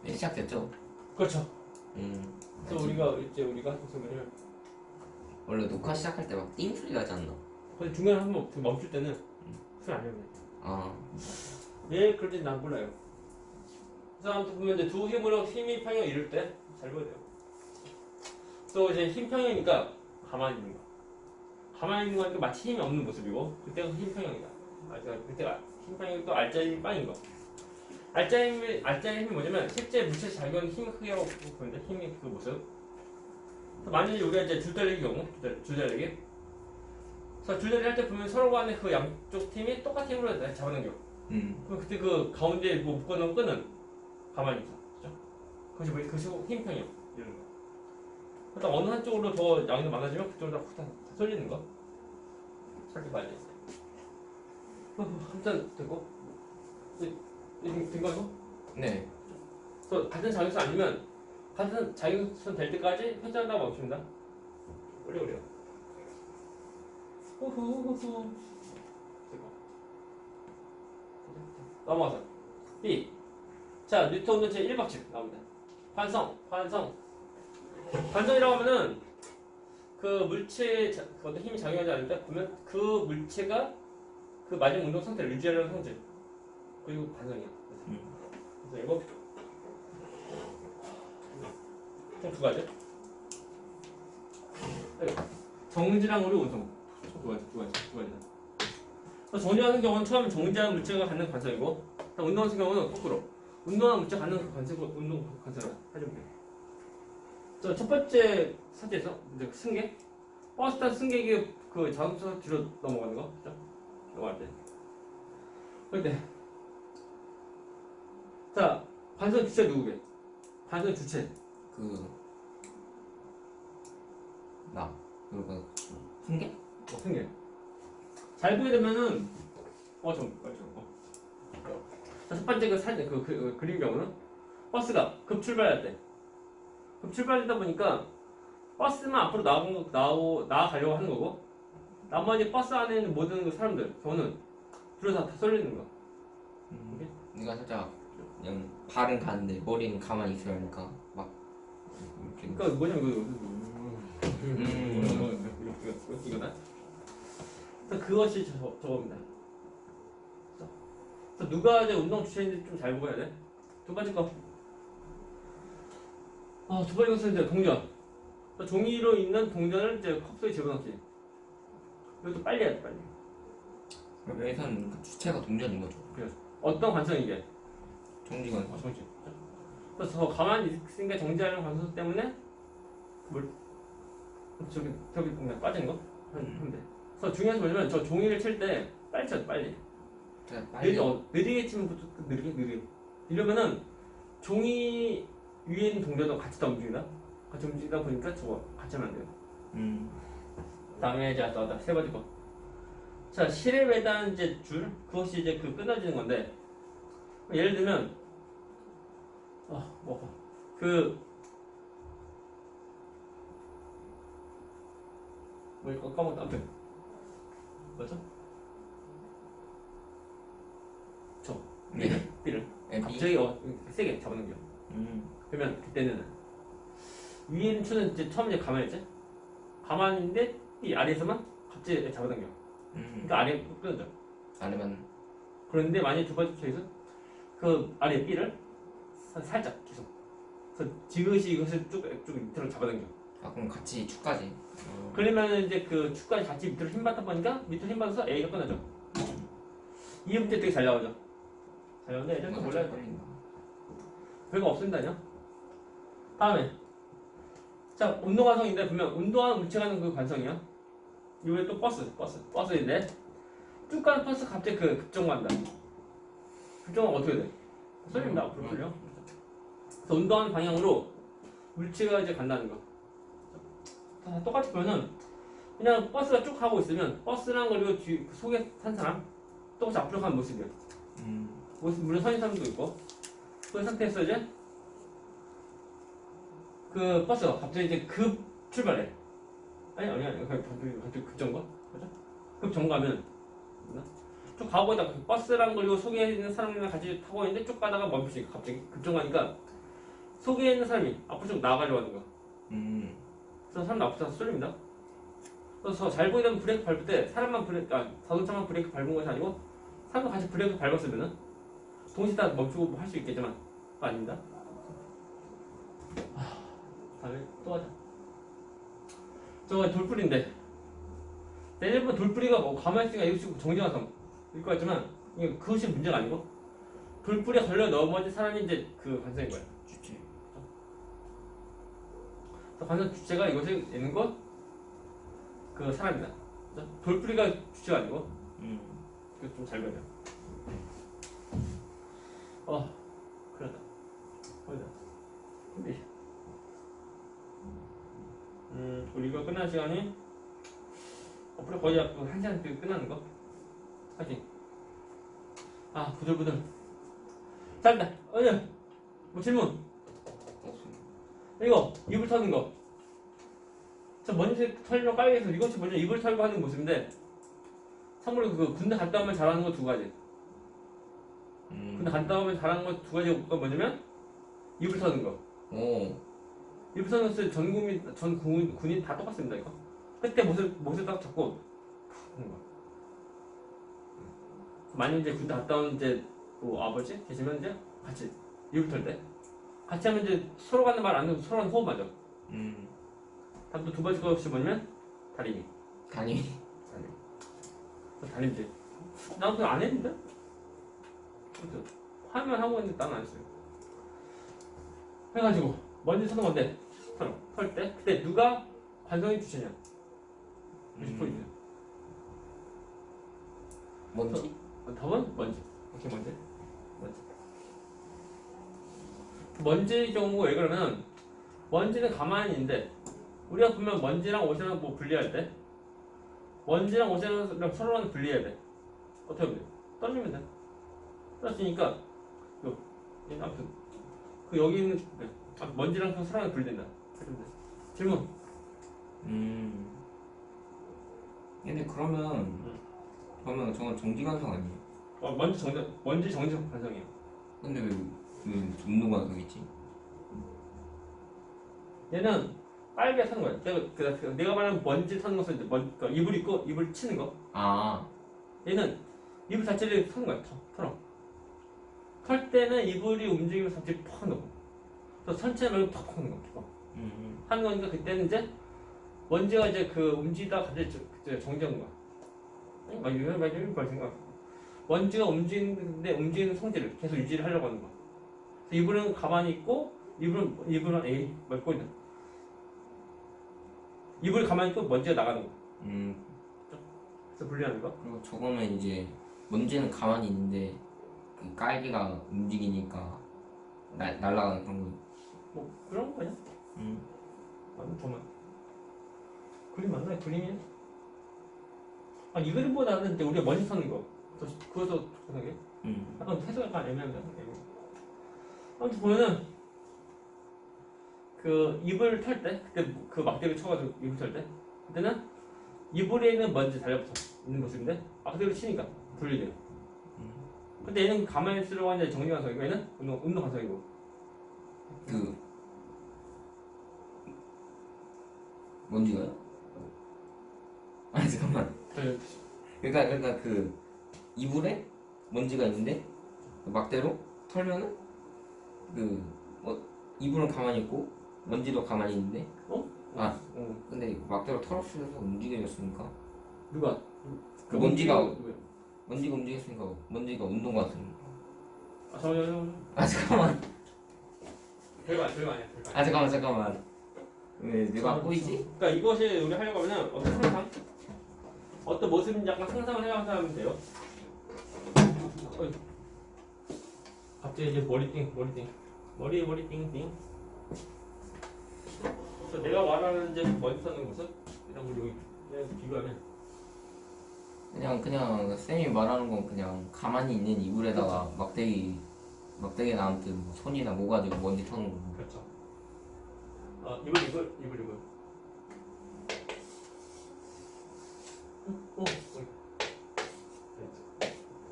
네, 시작됐죠? 그렇죠. 음. 그래서 우리가 무슨 말이야 원래 녹화 시작할 때 막 띵 소리 나지 않나? 근데 중간에 한번 멈출 때는 소리 안 해요. 아. 왜 그런지 난 몰라요. 그래서 아무튼 보면 이제 두 힘으로 힘이 평형 이룰 때 잘 보여야 돼요. 또 이제 힘 평형이니까 가만히 있는 거. 가만히 있는 거니까 마치 힘이 없는 모습이고 그때가 힘 평형이다. 그때가 힘 평형이 또 알짜의 힘이 빵인 거. 알짜의 힘이 뭐냐면 실제 물체 작용하는 힘 크기라고 보는데 힘의 그 모습. 만약에 우리가 이제 줄달리기 경우 줄달리기. 그래서 줄달리기 할 때 보면 서로 간에 그 양쪽 팀이 똑같은 힘으로 잡아당겨. 그럼 그때 그 가운데 뭐 묶어놓은 끈은 가만히 있어. 그죠? 그것이 힘 평형 이런 거. 일단 어느 한쪽으로 더 양이 많아지면 그쪽으로 다 쏠리는 거. 살짝 빨리. 한잔 되고. 된 거 이거? 네. 그래서 같은 자격선 아니면 같은 자격선 될 때까지 회전하다 멈춥니다. 오래. 호호호호. 넘어가서 B. 자, 뉴턴 운동 제 1법칙 나옵니다. 관성이라고 하면은 그 물체에 어떤 힘이 작용하지 않을 때 보면 그 물체가 그 마지막 운동 상태를 유지하려는 성질. 그리고 관성이야. 그래서 이거 총 두 가지. 정지랑 우리 운동 두 가지다. 정지 같은 경우는 처음 정지하는 물체가 갖는 관성이고, 운동 같은 경우는 거꾸로 운동하는 물체가 갖는 운동 관성을 해줄게요. 첫 번째 사제에서 이제 승객, 버스 탄 승객이 그 자동차 뒤로 넘어가는 거, 그죠? 넘어갈 때. 그런데 자, 관성 주체 누구게? 관성 주체. 그리고 승객? 승객. 잘 보게 되면은 첫 번째 그 그림 경우는 버스가 급출발할 때 급출발하다 보니까 버스만 앞으로 나아가려고 하는 거고 나머지 버스 안에 있는 모든 그 사람들 경우는 뒤로 다 쏠리는 거. 네가 살짝 그냥 발은 가는데 머리는 가만히 있어야 하니까 막 이렇게. 그러니까 뭐냐면 이거나. 그래서 그것이 저겁니다. 그래서 누가 이제 운동 주체인지 좀 잘 보여야 돼. 두 번째 거. 두 번째 것은 이제 동전. 종이로 있는 동전을 이제 컵 속에 집어넣기. 이것도 빨리 해야 돼, 빨리. 여기서는 그 주체가 동전인 거죠. 그래서 어떤 관성이 이게? 정지관. 정지. 그래서 가만히 있으니까 정지하는 관성 때문에 저기 그냥 빠진 거 하면 돼. 그래서 중요한 게 뭐냐면 저 종이를 칠 때 빨리 쳐, 빨리. 느리게 치면 느리게. 이러면은 종이 위에 있는 동전도 같이 다 움직이다. 같이 움직이다 보니까 저거 같이 하면 안 돼요. 다음에 이제 세 번째 거. 자, 실에 매단 이제 줄 그것이 이제 그 끊어지는 건데 예를 들면 까먹었다. 아무튼 뭐죠? B를 갑자기 세게 잡아당겨. 그러면 그때는 위에 있는 추는 이제 처음 가만히 있지? 가만히 있는데 이 아래에서만 갑자기 잡아당겨. 그러니까 아래 끊어져. 아니면 그런데 만약에 두 번째 케이스 그 아래 B를 살짝 계속 그래서 지그시 이것을 쭉 밑으로 잡아당겨. 그럼 같이 축까지. 그러면 이제 그 축까지 같이 밑으로 힘받다 보니까 밑으로 힘받아서 A가 끊어져. 이 문제 되게 잘 나오죠. 잘 나오는데 예전에 몰라요. 별거 없습니다요. 다음에 자, 운동 관성인데 보면 운동하는 물체가 하는 그 관성이야. 이번에 또 버스인데 쭉 가는 버스 갑자기 그 급정거한다. 급정거는 어떻게 돼? 쏠립니다. 앞으로 쏠려. 그래서 운동하는 방향으로 물체가 이제 간다는 거. 다 똑같이 보면은 그냥 버스가 쭉 가고 있으면 버스랑 그리고 뒤 속에 탄 사람 똑같이 앞으로 가는 모습이야. 모습 물론 서 있는 사람도 있고 그런 상태에서 이제 그 버스가 갑자기 이제 급 출발해. 아니 갑자기 급정거? 그죠? 급정거하면 쭉 가고 있다가 버스랑 그리고 속에 있는 사람이랑 같이 타고 있는데 쭉 가다가 멈추니까 갑자기 급정거하니까 속에 있는 사람이 앞으로 쭉 나가려고 하는 거야. 그래서 사람 앞으로 쏠립니다. 그래서 잘 보이던 브레이크 밟을 때 사람만 자동차만 브레이크 밟은 것이 아니고 사람도 같이 브레이크 밟았으면은 동시에 다 멈추고 할 수 있겠지만 그거 아닙니다. 다음에 또 하자. 저거 돌뿌리인데 내일부터 돌뿌리가 뭐 가만히 있으니까 이것이 정지화성 일 것 같지만 이게 그것이 문제가 아니고 돌뿌리에 걸려 넘어진 사람이 이제 그 관성인 거야. 주체. 그래서 관성 주체가 이것에 있는 것 그 사람이다. 돌뿌리가 주체가 아니고 그거 좀 잘 봐야 돼. 그러다. 어디다. 근데 우리가 끝난 시간이 앞으로 거의 앞으로 1시간 뒤에 끝나는 거. 하지. 부들부들. 잘한다. 뭐 질문? 이거 이불 터는 거. 저 먼지 털려 깔려서 이것이 먼저 이불 털고 하는 모습인데 참고로 그 군대 갔다 오면 잘하는 거 두 가지. 군대 갔다 오면 잘하는 거 두 가지가 뭐냐면 이불 터는 거. 이불 터는 거 전 군인 다 똑같습니다 이거. 그때 못을 딱 잡고 하는 거. 만약 이제 군대 갔다 온 이제 뭐 아버지 계시면 이제 같이 이불 털 때 같이 하면 이제 서로 가는 말 안 하고 서로 호흡 맞아. 다음 또 두 번째 것이 뭐냐면 다리미. 다림질. 난 그거 안 했는데? 하면 하고 있는데 나는 안 했어요. 해가지고 먼지 서는 건데 털 때 그때 누가 관성이 주체냐? 90%이죠. 먼지? 답은 먼지. 오케이 먼지. 먼지 경우 왜 그러면 먼지는 가만히 있는데 우리가 보면 먼지랑 오션을 뭐 분리할 때 먼지랑 오션을 서로는 분리해야 돼. 어떻게 하면 돼? 떨리면 돼. 떨어지니까 아무튼 그 여기 있는 먼지랑 서로는 분리된다. 질문. 근데 그러면 저건 정지관성 아니에요? 먼지 정지적 관성이에요. 근데 왜 운동관성이지? 얘는 빨개 타는 거야. 내가 말하는 먼지 타는 것은 이제 그러니까 이불 있고 이불 치는 거. 얘는 이불 자체를 타는 거야. 털어. 털 때는 이불이 움직이면서 갑자기 퍽 하는 거. 그래서 전체 말고 퍽 하는 거. 하는 거니까 그때는 이제 먼지가 이제 그 움직이다가 갑자기 정지한 거야. 이런 걸 생각. 먼지가 움직이는데 움직이는 성질을 계속 유지를 하려고 하는 거야. 이불은 가만히 있고 이불은 먹고 있는. 이불이 가만히 있고 먼지가 나가는 거야. 그래서 분리하는 거. 그리고 저거는 이제 먼지는 가만히 있는데 그 깔개가 움직이니까 날아가는 그런 거. 뭐 그런 거냐? 잠깐만. 그림 맞나? 그림이? 이 그림보다는 이제 우리가 먼지 타는 거. 그것도 생각해. 약간 해석 약간 애매합니다. 아무튼 보면은 그 이불 털 때 그때 그 막대기 쳐가지고 이불 털 때 그때는 이불에 있는 먼지 달려붙어 있는 모습인데 막대기로 치니까 분리돼요. 근데 얘는 가만히 있으려고 하는 정리관성이고 얘는 운동관성이고. 먼지가요? 잠깐만. 그러니까 그 이불에 먼지가 있는데 막대로 털면은 이불은 가만히 있고 먼지도 가만히 있는데 근데 막대로 털었으면서 움직여졌으니까 누가? 먼지가 움직였으니까 먼지가 운동관성이니까. 잠깐만. 별거 아니야. 잠깐만. 왜 내가 꼬이지? 그러니까 이것이 우리 하려고 하면 어떤 모습인지 약간 상상을 해가면서 하면 돼요. 갑자기 이제 머리 띵띵. 그래서 내가 말하는 이제 먼지 사는 곳은 이런 걸 여기 그냥 비교하면 그냥 쌤이 말하는 건 그냥 가만히 있는 이불에다가 막대기나 아무튼 뭐 손이나 뭐 가지고 먼지 터는 거고. 그렇죠. 이불.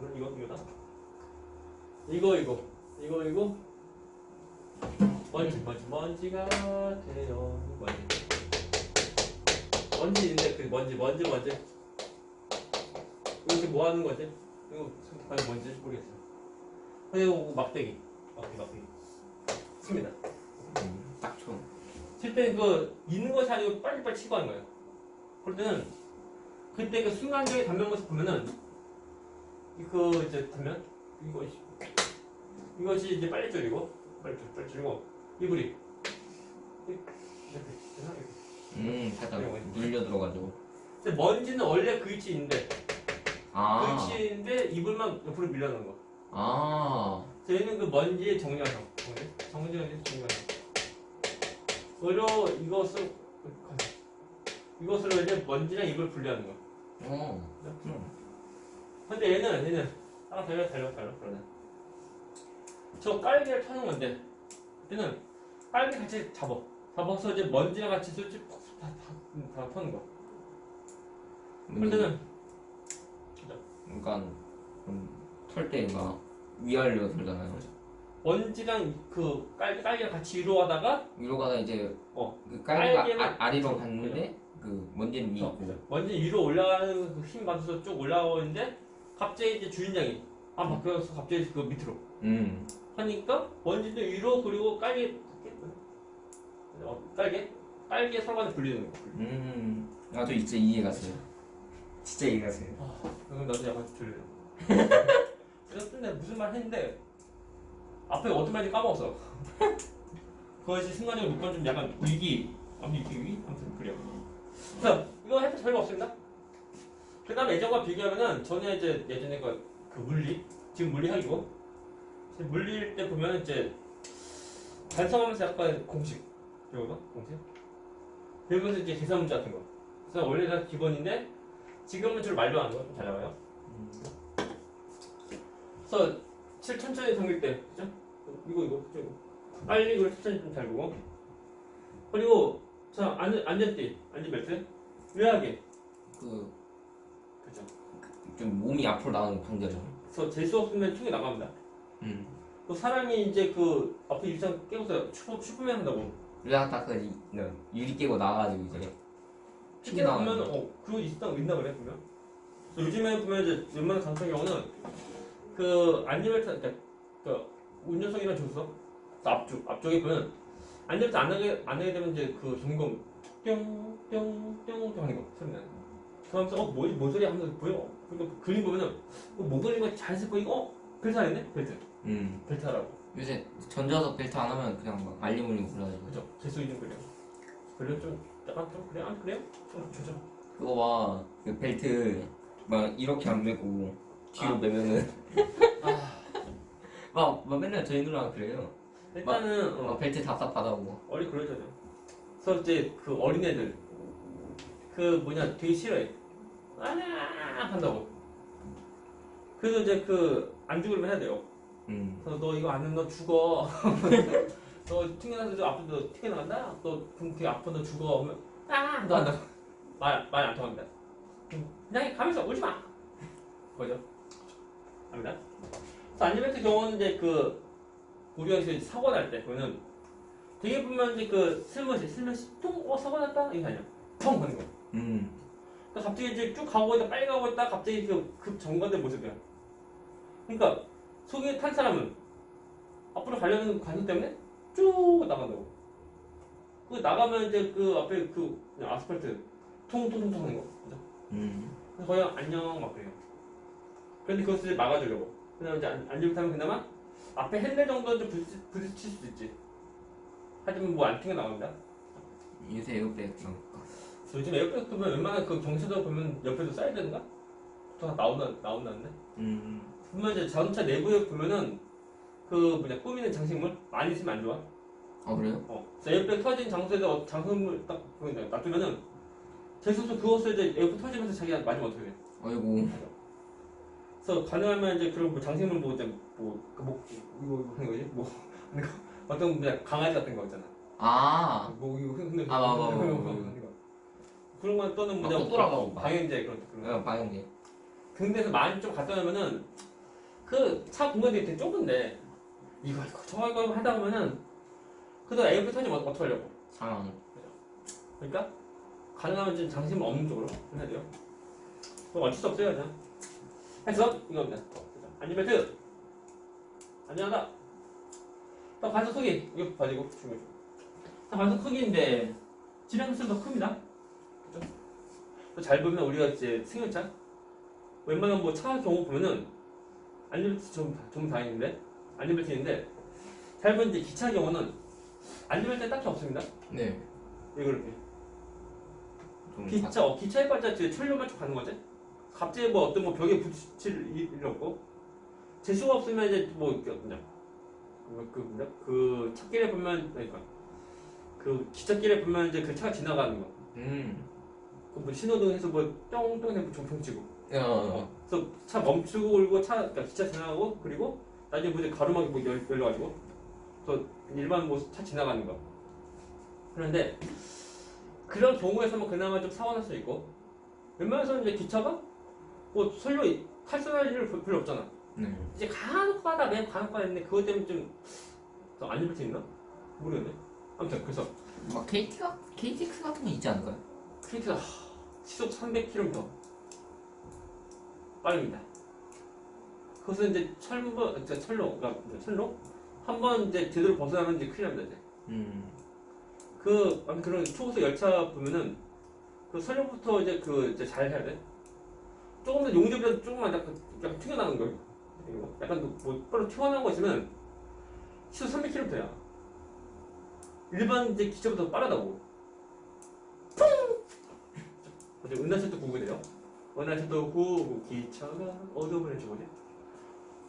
그럼 이거다. 이거. 먼지가 돼요. 먼지인데 그 먼지. 이렇게 뭐 하는 거지? 이거 과연 뭔지 모르겠어요. 그리고 막대기. 씁니다. 딱 쳐. 칠 때는 그 있는 것이 아니고 빨리빨리 치고 하는 거예요. 그럴 때는 그때 그 순간적인 단면 모습 보면은 그 이제 단면 이것이 이제 빨리 줄이고 이불이 살짝 눌려 들어가지고. 근데 먼지는 원래 그 위치에 있는데 아. 그 위치에 있는데 이불만 옆으로 밀려놓은 거. 아. 저희는 그 먼지의 정리하성. 정리하성. 오히려 이것으로 이제 먼지랑 이불 분리하는 거. 근데 얘는 달려 그러네. 저 깔개를 터는 건데 얘는 깔개 같이 잡아서 이제 먼지랑 같이 솔직히 다 터는 거. 근데는 그러니까 털 때가 위아래로 털잖아요. 먼지랑 그 깔개가 같이 위로 가다가 이제 그 깔개는 깔개가 아래로 갔는데 그 먼지는 위에 있고. 먼지 위로 올라가는 그 힘 받아서 쭉 올라가고 있는데 갑자기 이제 주인장이 바뀌어서 갑자기 그 밑으로 하니까 먼지도 위로 그리고 깔개 서로 분리되는 거. 저 진짜 이해 갔어요. 진짜 이해 갔어요. 그럼 나도 약간 들려요. 그래서 근데 무슨 말 했는데 앞에 어떤 말인지 까먹었어. 그것이 순간적으로 못 좀 약간 위기 아무튼 그래요. 자, 이거 해도 별거 없습니다. 그 다음 예전과 비교하면은 예전에 그 물리 지금 물리학이고 물리일 때 보면 이제 반성하면서 약간 공식 배우면서 이제 계산 문제 같은 거. 그래서 원래는 기본인데 지금은 주로 말로 하는 거 좀 잘 나와요. 그래서 천천히 당길 때 그죠? 이거 빨리 이걸 천천히 좀 잘 보고 그리고 자 안전벨트 유의하게 그죠? 좀 몸이 앞으로 나가는 방대죠. 그래서 재수 없으면 총이 나갑니다. 또 사람이 이제 그 앞에 유리창 깨고서 슈퍼맨 한다고. 딱 유리 깨고 나가가지고 이제. 쉽게 보면 그거 있나 그래 보면. 요즘에 보면 이제 웬만한 장소의 경우는 그 안전벨트 그러니까 운전석이나 조수석 앞쪽에 보면 안전벨트 안 하게 되면 이제 그 점검 뿅뿅뿅 하는 거 소리 나는 거. 그러면서 뭔 소리야 하면서 보여. 그러니까 그림 보면은 목 걸린 잘 쓸 거이고 벨트 안 했네 벨트. 벨트 하라고. 요새 전자석 벨트 안 하면 그냥 막 알림 울리고 그러가지고. 그죠. 재수 있는 거래요. 그래 좀 약간 좀 그래 그래요? 좀 조절. 그거 그 벨트 막 이렇게 안 매고 뒤로 매면은 막 맨날 저희 누나가 그래요. 일단은 벨트 답답하다고. 어리 그러잖아요. 그래서 이제 그 어린애들 되게 싫어해. 한다고. 그래서 이제 안 죽으려면 해야 돼요. 그래서 너 이거 안 하면 너 죽어. 너 튕겨나서 앞으로 너 튕겨나간다? 너 그럼 되게 아파 너 죽어. 하면 너 한다고. 말 안 통합니다. 그냥 가면서 울지 마. 그죠? 합니다. 그래서 안전벨트 경우는 이제 우리가 이제 사고 날 때 그거는 되게 보면 이제 슬며시 통 사고 났다 이게 아니야. 텅 거는 거. 그러니까 갑자기 이제 쭉 가고 있다 빨리 가고 있다 갑자기 급 정반대 모습이야. 그러니까 속에 탄 사람은 앞으로 가려는 관심 때문에 쭉 나간다고. 나가면 이제 앞에 그냥 아스팔트 통통통 하는 거. 그죠? 그래서 거의 안녕 막 그래요. 그런데 그것을 막아주려고. 그다음에 이제 안전벨트 하면 그나마 앞에 헬멧 정도는 좀 부딪힐 수도 있지. 하지만 뭐 안 튕겨 나갑니다. 요새 에어백 요즘 에어백 보면 웬만한 경차도 보면 옆에도 쌓여야 되는가? 다 나온다는데? 보면 이제 자동차 내부에 보면은 꾸미는 장식물 많이 있으면 안 좋아. 아 그래요? 그래서 에어백 터진 장소에다 장소물 딱 놔두면은 재수없어 그것을 이제 에어백 터지면서 자기가 맞으면 어떻게 돼? 아이고. 그래서 가능하면 이제 그런 뭐 장생물 뭐 이제 뭐목 이거 하는 거지? 뭐 하는 거 어떤 그냥 강아지 같은 거 있잖아. 아. 뭐 이거 흔들 아, 맞아. 하는 거. 그런 거 또는 막 뭐냐 또 돌아가고 방향제 그런 거. 어, 방향제. 근데서 많이 좀 갖다 놓으면은 그 차 공간이 되게 좁은데 이거 저거 하다 보면은 그래도 에어컨 터지면 어떻게 하려고? 상황. 그러니까 가능하면 좀 장심을 없는 쪽으로 해야 돼요. 그럼 어쩔 수 없어요, 그냥. 해서 이겁니다. 안전벨트 안전하다. 또 관석 크기 이거 가지고 중요해. 관석 크기인데 질량 횟수는 더 큽니다. 그죠? 잘 보면 우리가 이제 승용차 웬만한 뭐 차 경우 보면은 안전벨트 좀 다행인데 안전벨트인데 잘 보면 이제 기차 경우는 안전벨트 딱히 없습니다. 네. 왜 그렇게? 좀 기차에 빠져 철로만 쭉 가는 거지. 갑자기 뭐 어떤 뭐 벽에 부딪힐 일 없고 재수가 없으면 이제 뭐 그냥 그 찻길에 보면 그러니까 그 기찻길에 보면 이제 그 차가 지나가는 거. 그뭐 신호등에서 뭐 똥똥해서 종종 치고. 그래서 차 멈추고 그리고 그러니까 기차 지나가고 그리고 나중에 뭐 이제 가로막이 뭐 열려가지고 또 일반 뭐 차 지나가는 거. 그런데 그런 경우에서는 그나마 좀 사고 날 수 있고 웬만해서는 이제 기차가 뭐 설로 탈선할 일은 별로 없잖아. 네. 이제 간혹 가다 매번 간혹 가다 했는데 그것 때문에 좀 안전벨트 있나? 모르겠네. 아무튼 그래서 막 KTX 같은 거 있지 않을까요? KT가 시속 300km 빠릅니다. 그것은 이제 철로 한 번 이제 제대로 벗어나면 이제 큰일 납니다. 이제. 아무튼 그런 초고속 열차 보면은 그 설로부터 이제 이제 잘 해야 돼. 조금 더 용접이라도 조금만 약간 튀어나오는 거예요. 약간 뭐 빨리 튀어나온 거 있으면 시속 300km야. 일반 이제 기차보다 더 빠르다고. 어제 은하철도 9가 돼요. 은하철도 9 기차가 어둠을 해주거든.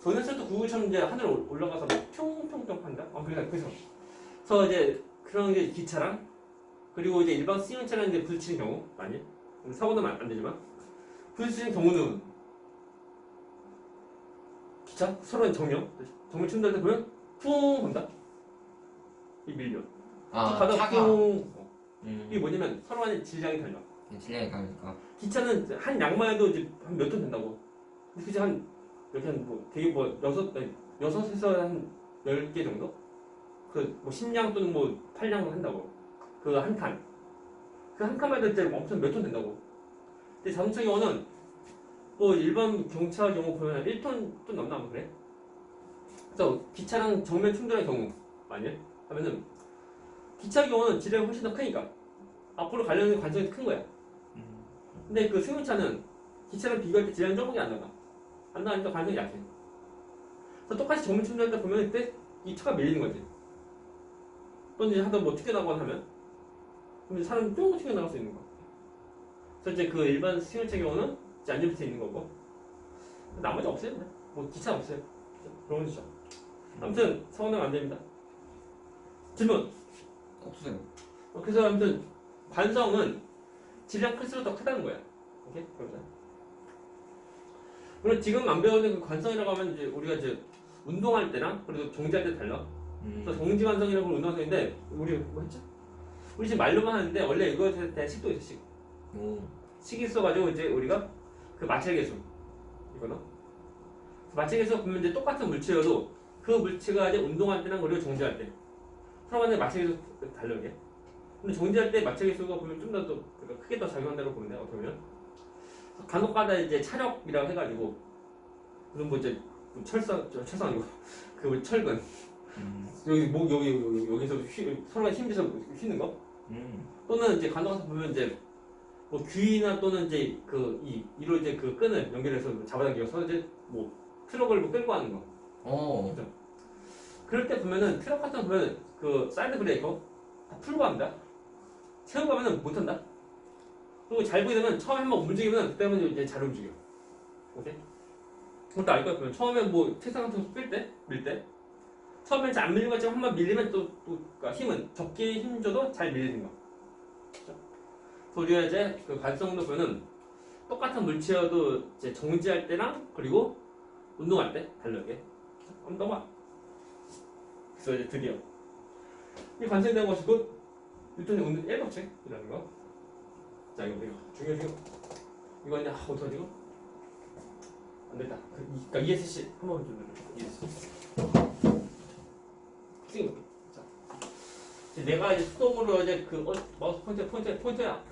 은하철도 9처럼 이제 하늘 올라가서 막 평평평 한다. 그래서 이제 그런 게 기차랑 그리고 이제 일반 승용차랑 이제 부딪히는 경우 많이 사고는 안 되지만 부딪히는 경우는 기차 서로 정면 충돌할 때 보면 쿵 한다. 이 밀려. 가다 차가. 쿵. 이게 뭐냐면 서로 간의 질량이 달라. 질량이 다르니까. 기차는 한 양만 해도 이제 한 몇 톤 된다고. 근데 그게 이렇게 뭐 되게 뭐 여섯에서 한 10개 정도? 뭐 10량 또는 뭐 8량 한다고. 그 한 칸. 그 한 칸만 해도 이제 엄청 몇 톤 된다고. 근데 자동차 경우는 뭐 일반 경차 경우 보면 1톤 또 넘나 뭐 그래? 그래서 기차랑 정면 충돌의 경우 만약 하면은 기차 경우는 질량이 훨씬 더 크니까 앞으로 가려는 관성이 큰 거야. 근데 그 승용차는 기차랑 비교할 때 질량이 조금이 안 나가. 안 나가니까 관성이 약해. 그래서 똑같이 정면 충돌할 때 보면 이때 이 차가 밀리는 거지. 또는 이제 하다 뭐 튀겨나가거나 하면 그럼 사람이 뿅 튀겨나갈 수 있는 거. 그래서 이제 그 일반 승용차 경우는 이제 안전벨트 있는 거고 나머지 없어요. 그냥. 뭐 기차 없어요. 그런 거죠. 아무튼 사고 나면 안 됩니다. 질문. 없어요. 그래서 아무튼 관성은 질량 클수록 더 크다는 거야. 오케이? 그러자. 그리고 지금 안 배우는 그 관성이라고 하면 이제 우리가 이제 운동할 때랑 그리고 정지할 때 달라. 그래서 정지 관성이라고 운동하는데 우리 뭐 했죠? 우리 지금 말로만 하는데 원래 이거에 대한 식도 있어. 식이 있어가지고 이제 우리가 그 마찰계수 이거는 마찰계수 보면 이제 똑같은 물체여도 그 물체가 이제 운동할 때랑 그리고 정지할 때 서로 간에 마찰계수 달라게. 근데 정지할 때 마찰계수가 보면 좀 더 크게 더 작용한다고 보면 돼. 어떻게 보면 간혹가다 이제 차력이라고 해가지고 무슨 뭐 이제 철상 아니고 그 철근 여기 목 여기서 서로가 힘줘서 휘는 거 또는 이제 간혹가다 보면 이제 뭐 귀나 또는 이제 이로 이제 그 끈을 연결해서 잡아당겨서 이제 뭐 트럭을 뭐 끌고 하는 거. 그렇죠? 그럴 때 보면은 트럭 같은 거 보면 그 사이드 브레이커 다 풀고 합니다. 세우고 하면은 못 한다. 그리고 잘 보게 되면 처음에 한번 움직이면 그때는 이제 잘 움직여. 오케이? 그것도 알 거야. 보면 처음에 뭐 책상 같은 거 밀 때 처음엔 잘 안 밀리는 것 같지만 한번 밀리면 또 그러니까 힘은 적게 힘 줘도 잘 밀리는 거. 그렇죠? 우리가 이제 그 관성도 보면은 똑같은 물체여도 이제 정지할 때랑 그리고 운동할 때 다르게. 한번 넘어가. 그래서 이제 드디어 이 관성된 것이 곧 뉴턴의 운동 1법칙이라는 거. 자 이거 중요해요. 이거 이제 어떡하지 이거? 안 됐다. 그러니까 ESC 한 번만 좀 눌러. ESC. 자, 이제 내가 이제 수동으로 이제 그 마우스 포인터야.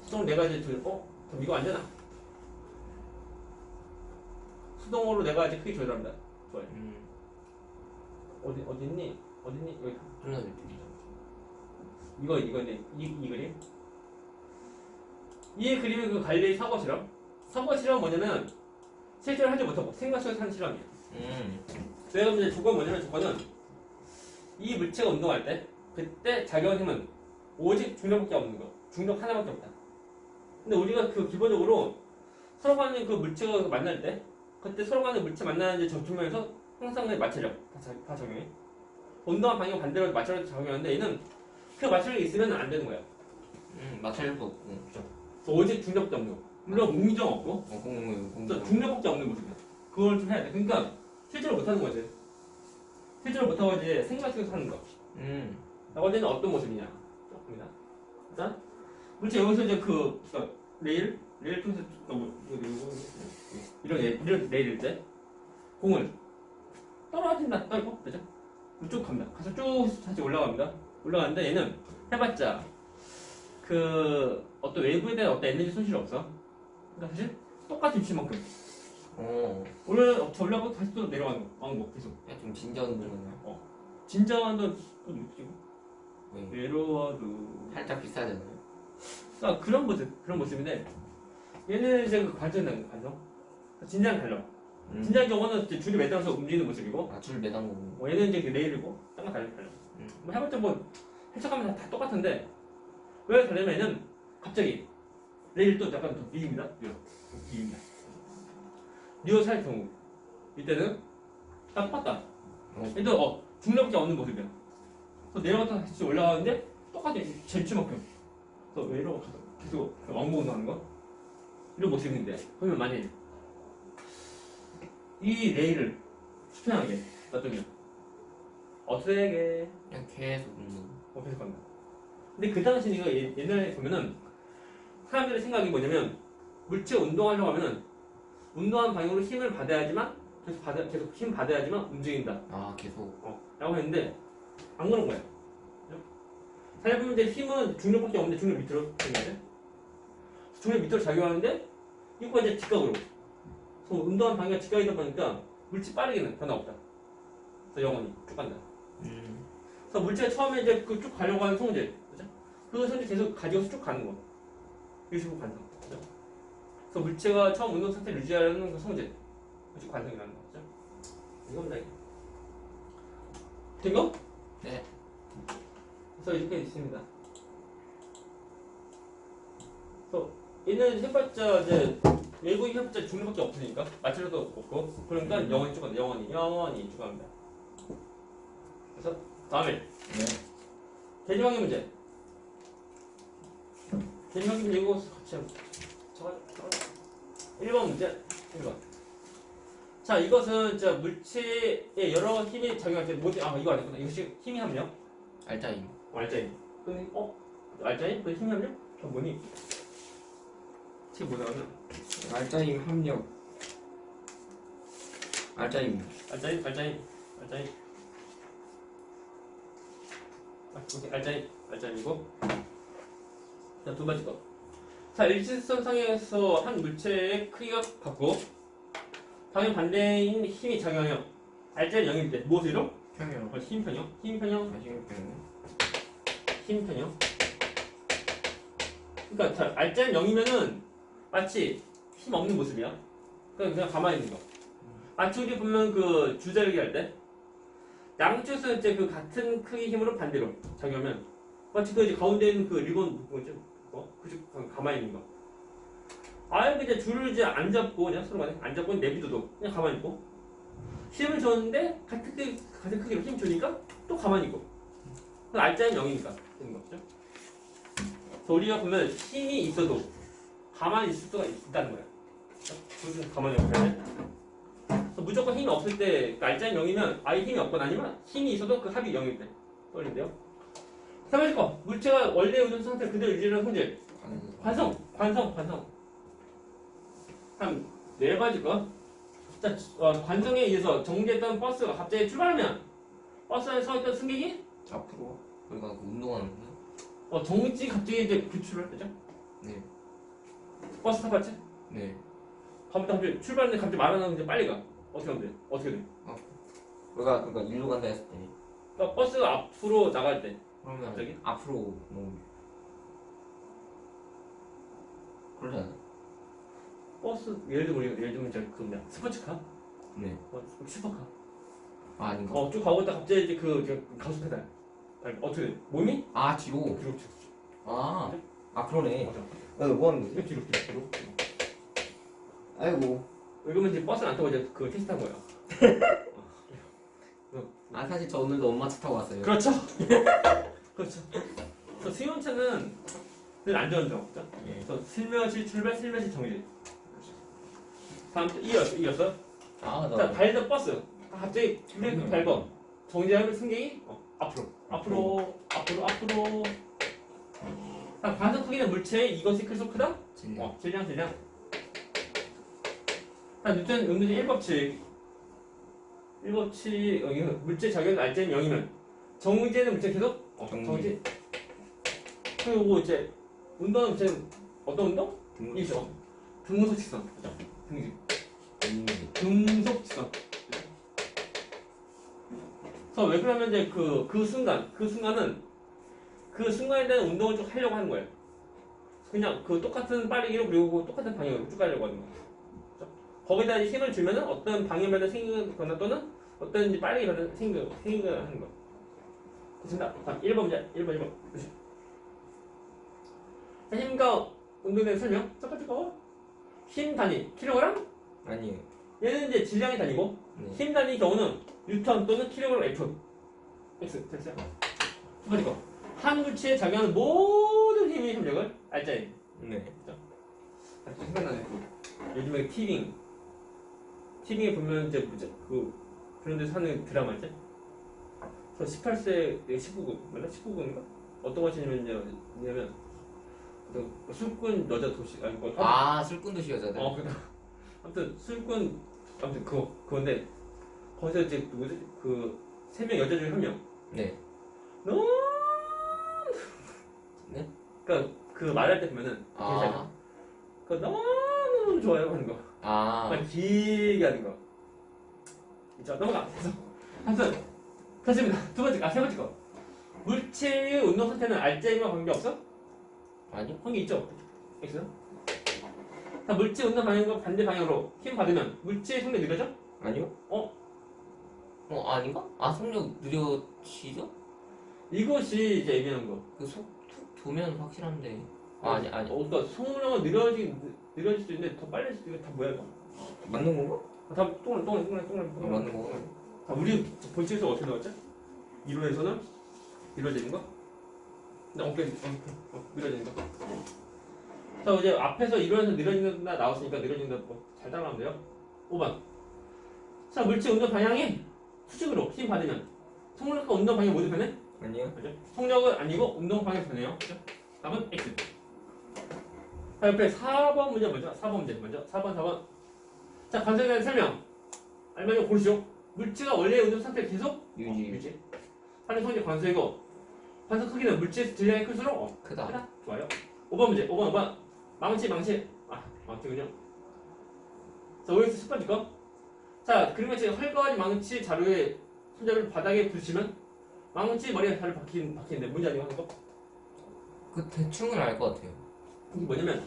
수동 내가 이제 그럼 이거 안 되나? 수동으로 내가 이제 크기 조절합니다. 좋아요. 어디 있니? 여기. 좀더 느끼죠. 이거 이제 이 그림. 이 그림이 그 갈릴레이 사고 실험. 사고 실험 뭐냐면 실제로 하지 못하고 생각 속에서 하는 실험이에요. 내가 이제 조건 뭐냐면 조건은 이 물체가 운동할 때 그때 작용한 힘은 오직 중력밖에 없는 거. 중력 하나밖에 없다. 근데 우리가 그 기본적으로 서로 간에 그 물체가 만날 때 그때 서로 간에 물체 만나는 적중면에서 항상 마찰력 다 적용해. 운동한 방향 반대로 마찰력 적용하는데 얘는 그 마찰력이 있으면 안 되는 거야. 마찰력도 없고. 그렇죠. 오직 중력밖에 없는 거. 물론 공정 없고 공정. 중력밖에 없는 모습이야. 그걸 좀 해야 돼. 그러니까 실제로 못하는 거지. 실제로 못하고 이제 생각 속에서 하는 거. 나올 때는 어떤 모습이냐. 봅니다. 일단 물체 여기서 이제 그러니까 레일 통해서 이런 레일일 때 공을 떨어진다. 떨고 그죠? 쭉 갑니다. 가서 쭉 다시 올라갑니다. 올라가는데 얘는 해봤자 그 어떤 외부에 대한 어떤 에너지 손실이 없어. 그러니까 사실 똑같은 위치만큼 올라가고 다시 또 내려가는 거. 왕복 계속. 좀 진짜 운동이나. 진짜는 또 느끼고 외로워도 살짝 비싸잖아요. 그러니까 그런 모습인데 얘는 이제 그 관전된 관성. 진지한 달려. 진지한 경우는 이제 줄이 매달아서 움직이는 모습이고. 줄 매단 거고. 얘는 이제 그 레일이고 딴거 달려. 뭐 해봤자 뭐 해석하면 다 똑같은데 왜 다르냐면 얘는 갑자기 레일 또 약간 더 비입니다. 비입니다. 리어살 경우 이때는 딱 똑같다. 얘도 중력밖에 없는 모습이야. 그래서 내려갔다 다시 올라가는데 똑같아. 제출만큼. 그래서 왜 이러고 계속 왕복 운동하는 거? 이런 모습인데 그러면 만약에 이 레일을 수평하게 놔두면 어떻게 그냥 계속 운동. 계속 간다. 근데 그 당시 이거 옛날에 보면은 사람들의 생각이 뭐냐면 물체 운동하려고 하면은 운동한 방향으로 힘을 받아야지만 계속 힘 받아야지만 움직인다. 계속. 라고 했는데 안 그런 거야. 잘 보면 이제 힘은 중력밖에 없는데 중력 밑으로 작용하죠. 중력 밑으로 작용하는데 이거가 이제 직각으로. 그래서 운동한 방향이 직각이다 보니까 물체 빠르게는 변화 없다. 그래서 영원히 쭉 간다. 그래서 물체가 처음에 이제 그 쭉 가려고 하는 성질, 그죠? 그 성질 계속 가지고서 쭉 가는 거. 유시부 관성, 그죠? 그래서 물체가 처음 운동 상태를 유지하려는 그 성질, 쭉 관성이라는 거죠. 이겁니다. 된 거? 네. 그래서 이렇게 있습니다. 그래서 얘는 해봤자 이제 외국인 해봤자 중력밖에 없으니까 마찰력도 없고 그러니까 영원히 쭉 간다. 영원히 쭉 갑니다. 그래서 다음에 대지방의 문제. 대지방의 문제 이거 같이 한번 적어줘. 1번 문제 1번. 자 이것은 자 물체에 여러 힘이 작용할 때 뭐지? 이거 아니구나. 이것이 힘의 함량. 알짜임. 알짜임. 근데 알짜임? 그 힘의 함량? 뭐니? 책 뭐냐면 알짜임 합력. 알짜임. 알짜임. 알짜임이고. 자, 두 번째 거. 자, 일직선상에서 한 물체의 크기가 같고 방향 반대인 힘이 작용하여 알짜임 0일 때 무엇을 이뤄? 평형. 힘평형. 그러니까 자, 알짜임 0이면은 마치 힘 없는 모습이야. 그냥 가만히 있는 거. 마치 우리 보면 그 줄자르기 할 때 양쪽에서 이제 그 같은 크기 힘으로 반대로 작용하면 마치 그 이제 가운데 있는 그 리본 부분 있죠? 그냥 가만히 있는 거. 아예 이제 줄을 이제 안 잡고 그냥 서로 간에 안 잡고 내비둬도 그냥 가만히 있고 힘을 줬는데 같은 크기로 힘 주니까 또 가만히 있고. 그럼 알자는 0이니까 되는 거죠. 그래서 우리가 보면 힘이 있어도 가만히 있을 수가 있다는 거야. 그래서 가만히 있어야 돼. 무조건 힘이 없을 때 알자는 0이면 아예 힘이 없거나 아니면 힘이 있어도 그 합이 0일 때 떠올린대요. 3번째 거 물체가 원래 운동 상태 그대로 유지하는 성질 관성 한 4가지 거. 자, 관성에 의해서 정지했던 버스가 갑자기 출발하면 버스 안에 서 있던 승객이 앞으로 우리가 그 운동하는 거. 정지 갑자기 이제 구출을 되죠. 네. 버스 타봤지? 네. 갑자기 출발했는데 갑자기 말하는 이제 빨리 가. 어떻게 하면 돼? 어떻게 돼? 그러니까 일로 간다 했을 때. 그러니까 버스가 앞으로 나갈 때 그러면 갑자기? 앞으로 뭐 그러잖아. 버스 예를 들면 이제 그 뭐냐 스포츠카, 네. 슈퍼카. 아 아닌가? 쭉 가고 있다 갑자기 이제 그 가속 페달. 어떻게 돼? 몸이 아 뒤로. 뒤로. 아 그러네. 맞아. 뭐 하는 거지? 뒤로. 아이고. 그러면 이제 버스는 안 타고 이제 그 택시 탄 거야. 아 사실 저 오늘도 엄마 차 타고 왔어요. 그렇죠. 그렇죠. 그래서 승용차는 늘 안전운전 없죠. 예. 그래서 슬며시 출발, 슬며시 정지. 다음 이었어. 아 자, 나. 달리던 버스. 갑자기 브레이크 밟아. 정지하면 승객이 앞으로. 자, 반성 크기는 물체의 이것이 클수록 크다. 진짜. 질량. 자, 뉴턴 운동의 1법칙. 물체 작용 알제는 0이면 정지에는 물체 계속 정지. 그리고 이제 운동하는 물체는 어떤 운동? 이죠. 등속 직선. 그죠? 등속 직선. 그래서 왜 그러면 이제 그 순간에 대한 운동을 쭉 하려고 하는 거예요. 그냥 그 똑같은 빠르기로 그리고 똑같은 방향으로 쭉 가려고 하는 거예요. 그렇죠? 거기다 이제 힘을 주면은 어떤 방향변화 생기거나 또는 어떤 이제 빠르게 생기거나 하는 거. 됐습니다. 자, 1번 문제. 1번. 자, 힘과 운동에 대한 설명. 첫 번째 거. 힘 단위 킬로그램? 아니에요. 얘는 이제 질량의 단위고 네. 힘 단위 경우는 뉴턴 또는 킬로그램 F. X. 됐어요? 두 번째 거. 한 물체에 작용하는 모든 힘의 협력을 알자예요. 네. 생각나네. 요즘에 티빙에 보면 이제 그런 데서 하는 드라마 있지? 그래서 18세, 19금, 맞나? 19금인가? 어떤 것이냐면 술꾼 여자 도시, 술꾼 도시 여자들. 아무튼 술꾼, 그건데 거기서 이제 누구지? 세 명 여자 중에 한 명. 네. 너무 네? 그러니까 그 말할 때 보면은 괜찮아. 그 너무 좋아요 하는 거. 막 길게 하는 거. 자, 넘어가. 아무튼 됐습니다. 세 번째 거. 물체의 운동 상태는 알자임과 관계없어? 아니요. 관계 있죠? X. 자, 물체 운동 방향과 반대 방향으로 힘 받으면 물체의 속력 느려져? 아니요. 아닌가? 속력 느려지죠? 이것이 이제 얘기하는 거. 속 도면 확실한데. 아니. 그러니까 속력은 느려질 수 있는데 더 빨리 이거 다 뭐야 이거? 맞는 건가? 다 똥을. 맞는 거. 우리 본체에서 어떻게 나왔지? 이론에서는 이루어지는 거? 느려지는 거. 자, 이제 앞에서 이론에서 느려진다 나왔으니까 느려진다 잘 따라하면 돼요. 5번. 자, 물체 운동 방향이 수직으로 힘 받으면 속력과 운동 방향 모두 변해? 아니요. 그죠? 속력은 아니고 운동 방향 변해요. 그죠? 답은 X. 자, 옆에 4번 문제 먼저. 4번. 자, 관성에 대한 설명. 알면 고르시죠. 물체가 원래의 운동 상태를 계속 유지. 하는 성질 관성이고 관성 크기는 물체의 질량이 클수록 크다. 좋아요. 5번 문제. 5번. 망치. 망치군요. 자, OX 첫 번째 거. 자, 그림같이 헐거워진 망치 자루에 손잡이를 바닥에 부딪히면 망치 머리가 자루 박히는데 뭔지 알고 하는 거? 그 대충은 알 것 같아요. 이게 뭐냐면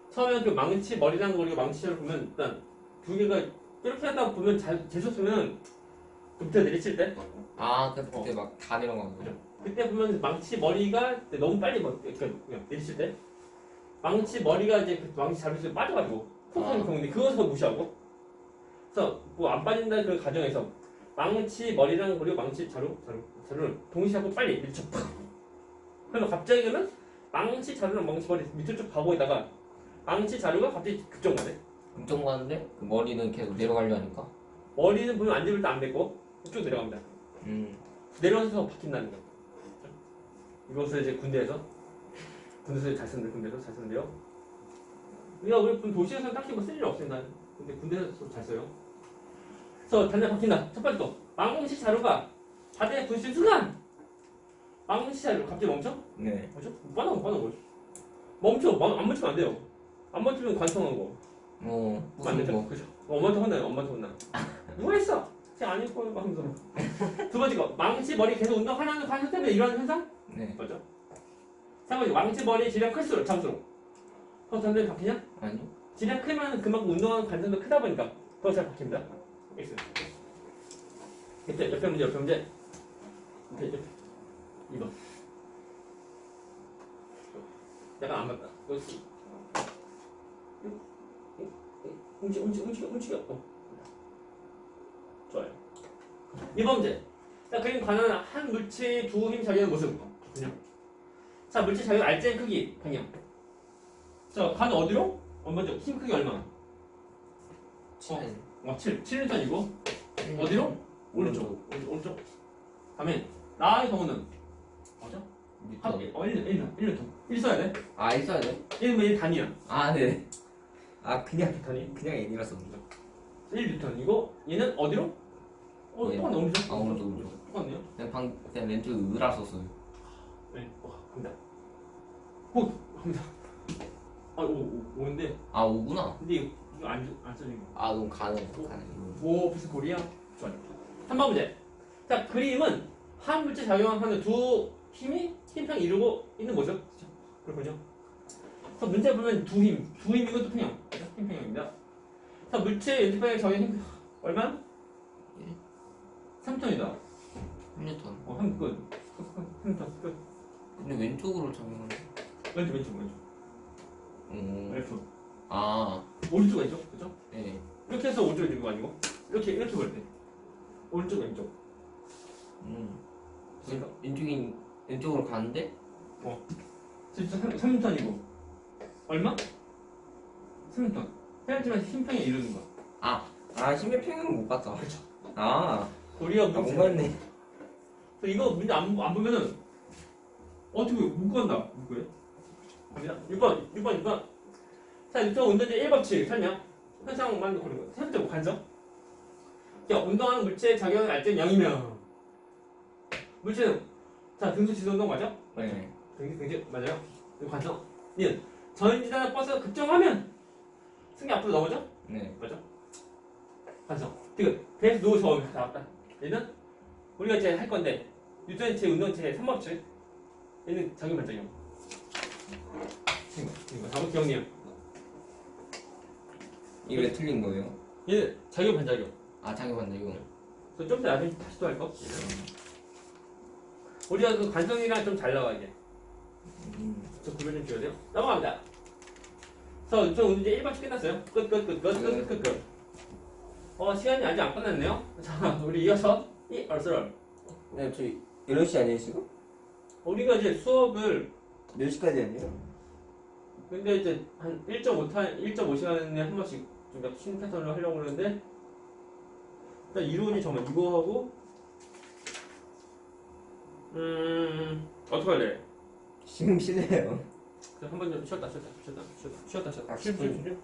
처음에 그 망치 머리랑 그리고 망치 자루 보면 일단 두 개가 이렇게 하다 보면 재수없으면 밑에 내리칠 때 그때 막 다 내려가는 거죠. 그때 보면 망치 머리가 너무 빨리 그냥 내리칠 때 망치 머리가 이제 그 망치 자루에서 빠져가지고 푹 하는 경우인데 그것을 무시하고 그래서 뭐 안 빠진다 그 가정에서 망치 머리랑 그리고 망치 자루를 동시에 하고 빨리 밀쳐 팍. 그러면 갑자기 그러면 망치 자루랑 망치 머리 밑으로 쭉 가고 있다가 망치 자루가 갑자기 급정 가네. 엄청 많은데 그 머리는 계속 내려가려 하니까. 머리는 보면 앉을 때 안 뱉고 쭉 내려갑니다. 내려가서 박힌다는 거. 이것을 이제 군대에서 잘 쓰는데 군대에서 잘 쓰는데요. 우리가 우리 도시에서는 딱히 뭐 쓸 일 없습니다. 근데 군대에서 잘 써요. 그래서 단대 박힌다. 첫 번째 거 망치 자루가 바다에 부딪힌 순간 망치 자루 갑자기 멈춰? 네. 멈춰? 빠는 거 멈춰. 안 멈추면 안 돼요. 안 멈추면 관통한 거. 안 되죠? 무슨 그죠? 엄마한테 혼나요. 엄마한테 혼나. 누가 했어? 제가 안 했고 하면서. 두 번째 거 망치 머리 계속 운동하는 관성 때문에 일어나는 현상? 네. 맞죠? 세 번째 망치 머리 질량 클수록 잠수록. 더 단대 박히냐? 아니요. 질량 크면 그만큼 운동하는 관성도 크다 보니까 더 잘 박힙니다. X. 옆에 문제. 옆에 2번. 약간 안 맞다. 여기. 움직여. 좋아요. 2번 문제. 자, 그림 관한 한 물체의 두 힘 작용의 모습. 그냥. 자, 물체 작용 알제의 크기, 방향. 자, 관 어디로? 먼저 힘 크기 얼마? 7. 7N이고 어디로? 오른쪽. 다음에 나의 경우는 맞아? 1N. 1 써야 돼? 있어야 돼? 1은 왜 단위야? 네. 그냥 단위. N이라서. 1N이고 얘는 어디로? 얘. 똑같네. 오른쪽. 오른쪽. 똑같네요. 그냥 왼쪽에 으라 썼어요. 네. 갑니다. 갑니다. 5인데 5구나. 근데 이거 안 써진 거. 너무 가네. 오, 비스 코리아. 좋아요. 3번 문제. 자, 그림은 한 물체 작용하는 두 힘이 힘평 이루고 있는 모습. 그렇군요. 그래서 문제 보면 두 힘 이것도 평형. 힘평형입니다. 자, 물체 연립방향 적용 힘 얼마? 3톤이다. 3N. 한 끝. 3톤 끝. 근데 왼쪽으로 적용하는. 왼쪽. F. 오른쪽 왼쪽, 그죠? 네. 이렇게 해서 오른쪽 있는 거 아니고 이렇게 볼 때 오른쪽 왼쪽. 그러니까 왼쪽으로 가는데? 진짜 3턴이고 얼마? 3턴. 해야지만 힘평에 이르는 거야. 힘의 평형은 못 봤다. 그렇죠. 고리가 못 봤네. 이거 문제 안 보면은 어떻게 못 간다. 누구야? 갑니다. 6번. 자, 유통 운동제 1법칙 설명. 현상만 고르는 거. 세 번째 관성. 야, 운동하는 물체의 작용을 알 때는 0이면 물체는 등수 지도 운동 맞아? 네. 등수 맞아요. 이거 관성. 니은 전지단 버스가 급정하면 승기 앞으로 넘어져? 네. 맞아? 관성. 지금 배에서 누워서 나왔다. 얘는 우리가 이제 할 건데 뉴턴체 운동체 3법칙. 얘는 작용 반작용. 이거 답은 기억니요. 이게 왜 틀린 거예요? 얘는 작용 반작용. 작용 반작용. 그래서 좀 더 나중에 다시 또 할 거. 우리가 그 관성이랑 좀 잘 나와 이게. 저 구별 좀 줘야 돼요. 넘어갑니다. 그래서 좀 이제 1번씩 끝났어요. 끝. 시간이 아직 안 끝났네요. 자, 우리 이어서 이 얼스럴. 네, 저희 8시 아니에요, 지금? 우리가 이제 수업을 몇 시까지 했네요? 근데 이제 한 1.5시간에 한 번씩 좀 약간 쉬는 패턴으로 하려고 그러는데 일단 이론이 정말 이거 하고 어떻게 할래? 지금 쉬네요. 한 번 좀 쉬었다. 10분.